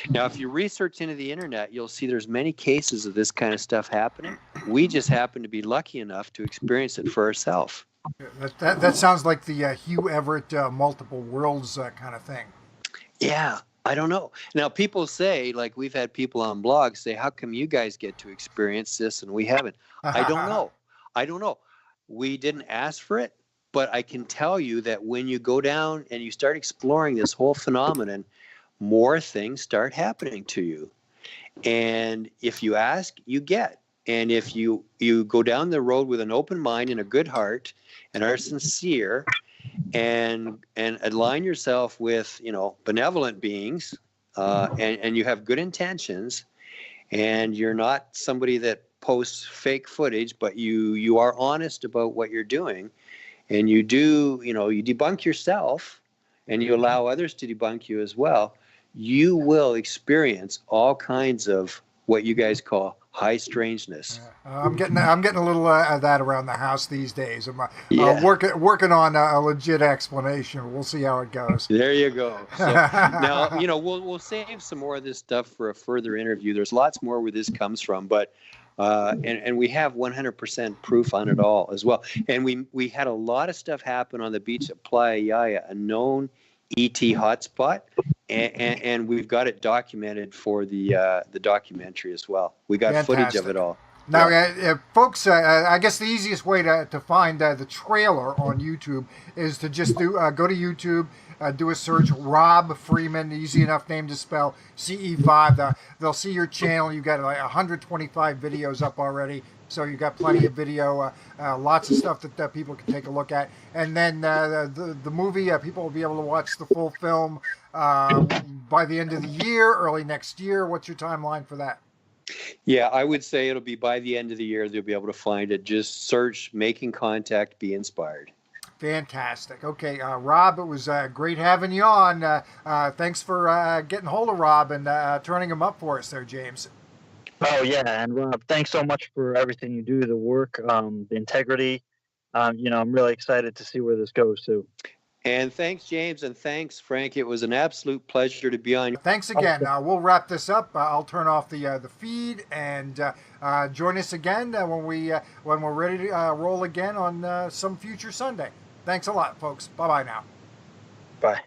Now, if you research into the internet, you'll see there's many cases of this kind of stuff happening. We just happen to be lucky enough to experience it for ourselves. That sounds like the Hugh Everett multiple worlds kind of thing. Yeah, I don't know. Now, people say, like we've had people on blogs say, how come you guys get to experience this and we haven't? I don't know. I don't know. We didn't ask for it, but I can tell you that when you go down and you start exploring this whole phenomenon, more things start happening to you. And if you ask, you get. And if you go down the road with an open mind and a good heart and are sincere and align yourself with, benevolent beings, and you have good intentions, and you're not somebody that posts fake footage, but you are honest about what you're doing, and you do, you debunk yourself and you allow others to debunk you as well, you will experience all kinds of what you guys call high strangeness. I'm getting a little of that around the house these days. I'm Yeah. working on a legit explanation. We'll see how it goes. There you go. So now, we'll save some more of this stuff for a further interview. There's lots more where this comes from, but and we have 100% proof on it all as well. And we had a lot of stuff happen on the beach at Playa Yaya, a known ET hotspot, and we've got it documented for the documentary as well. We got footage of it all. Now, folks, I guess the easiest way to find the trailer on YouTube is to just go to YouTube, do a search, Rob Freeman, easy enough name to spell, CE5. They'll see your channel. You've got like 125 videos up already. So you've got plenty of video, lots of stuff that people can take a look at. And then the movie, people will be able to watch the full film by the end of the year, early next year. What's your timeline for that? Yeah, I would say it'll be by the end of the year. They'll be able to find it. Just search Making Contact, Be Inspired. Fantastic. Okay, Rob, it was great having you on. Thanks for getting hold of Rob and turning him up for us there, James. Oh yeah, and Rob, thanks so much for everything you do, the work, the integrity. I'm really excited to see where this goes to. And thanks, James, and thanks, Frank. It was an absolute pleasure to be on. Thanks again. We'll wrap this up. I'll turn off the feed and join us again when we're ready to roll again on some future Sunday. Thanks a lot, folks. Bye bye now. Bye.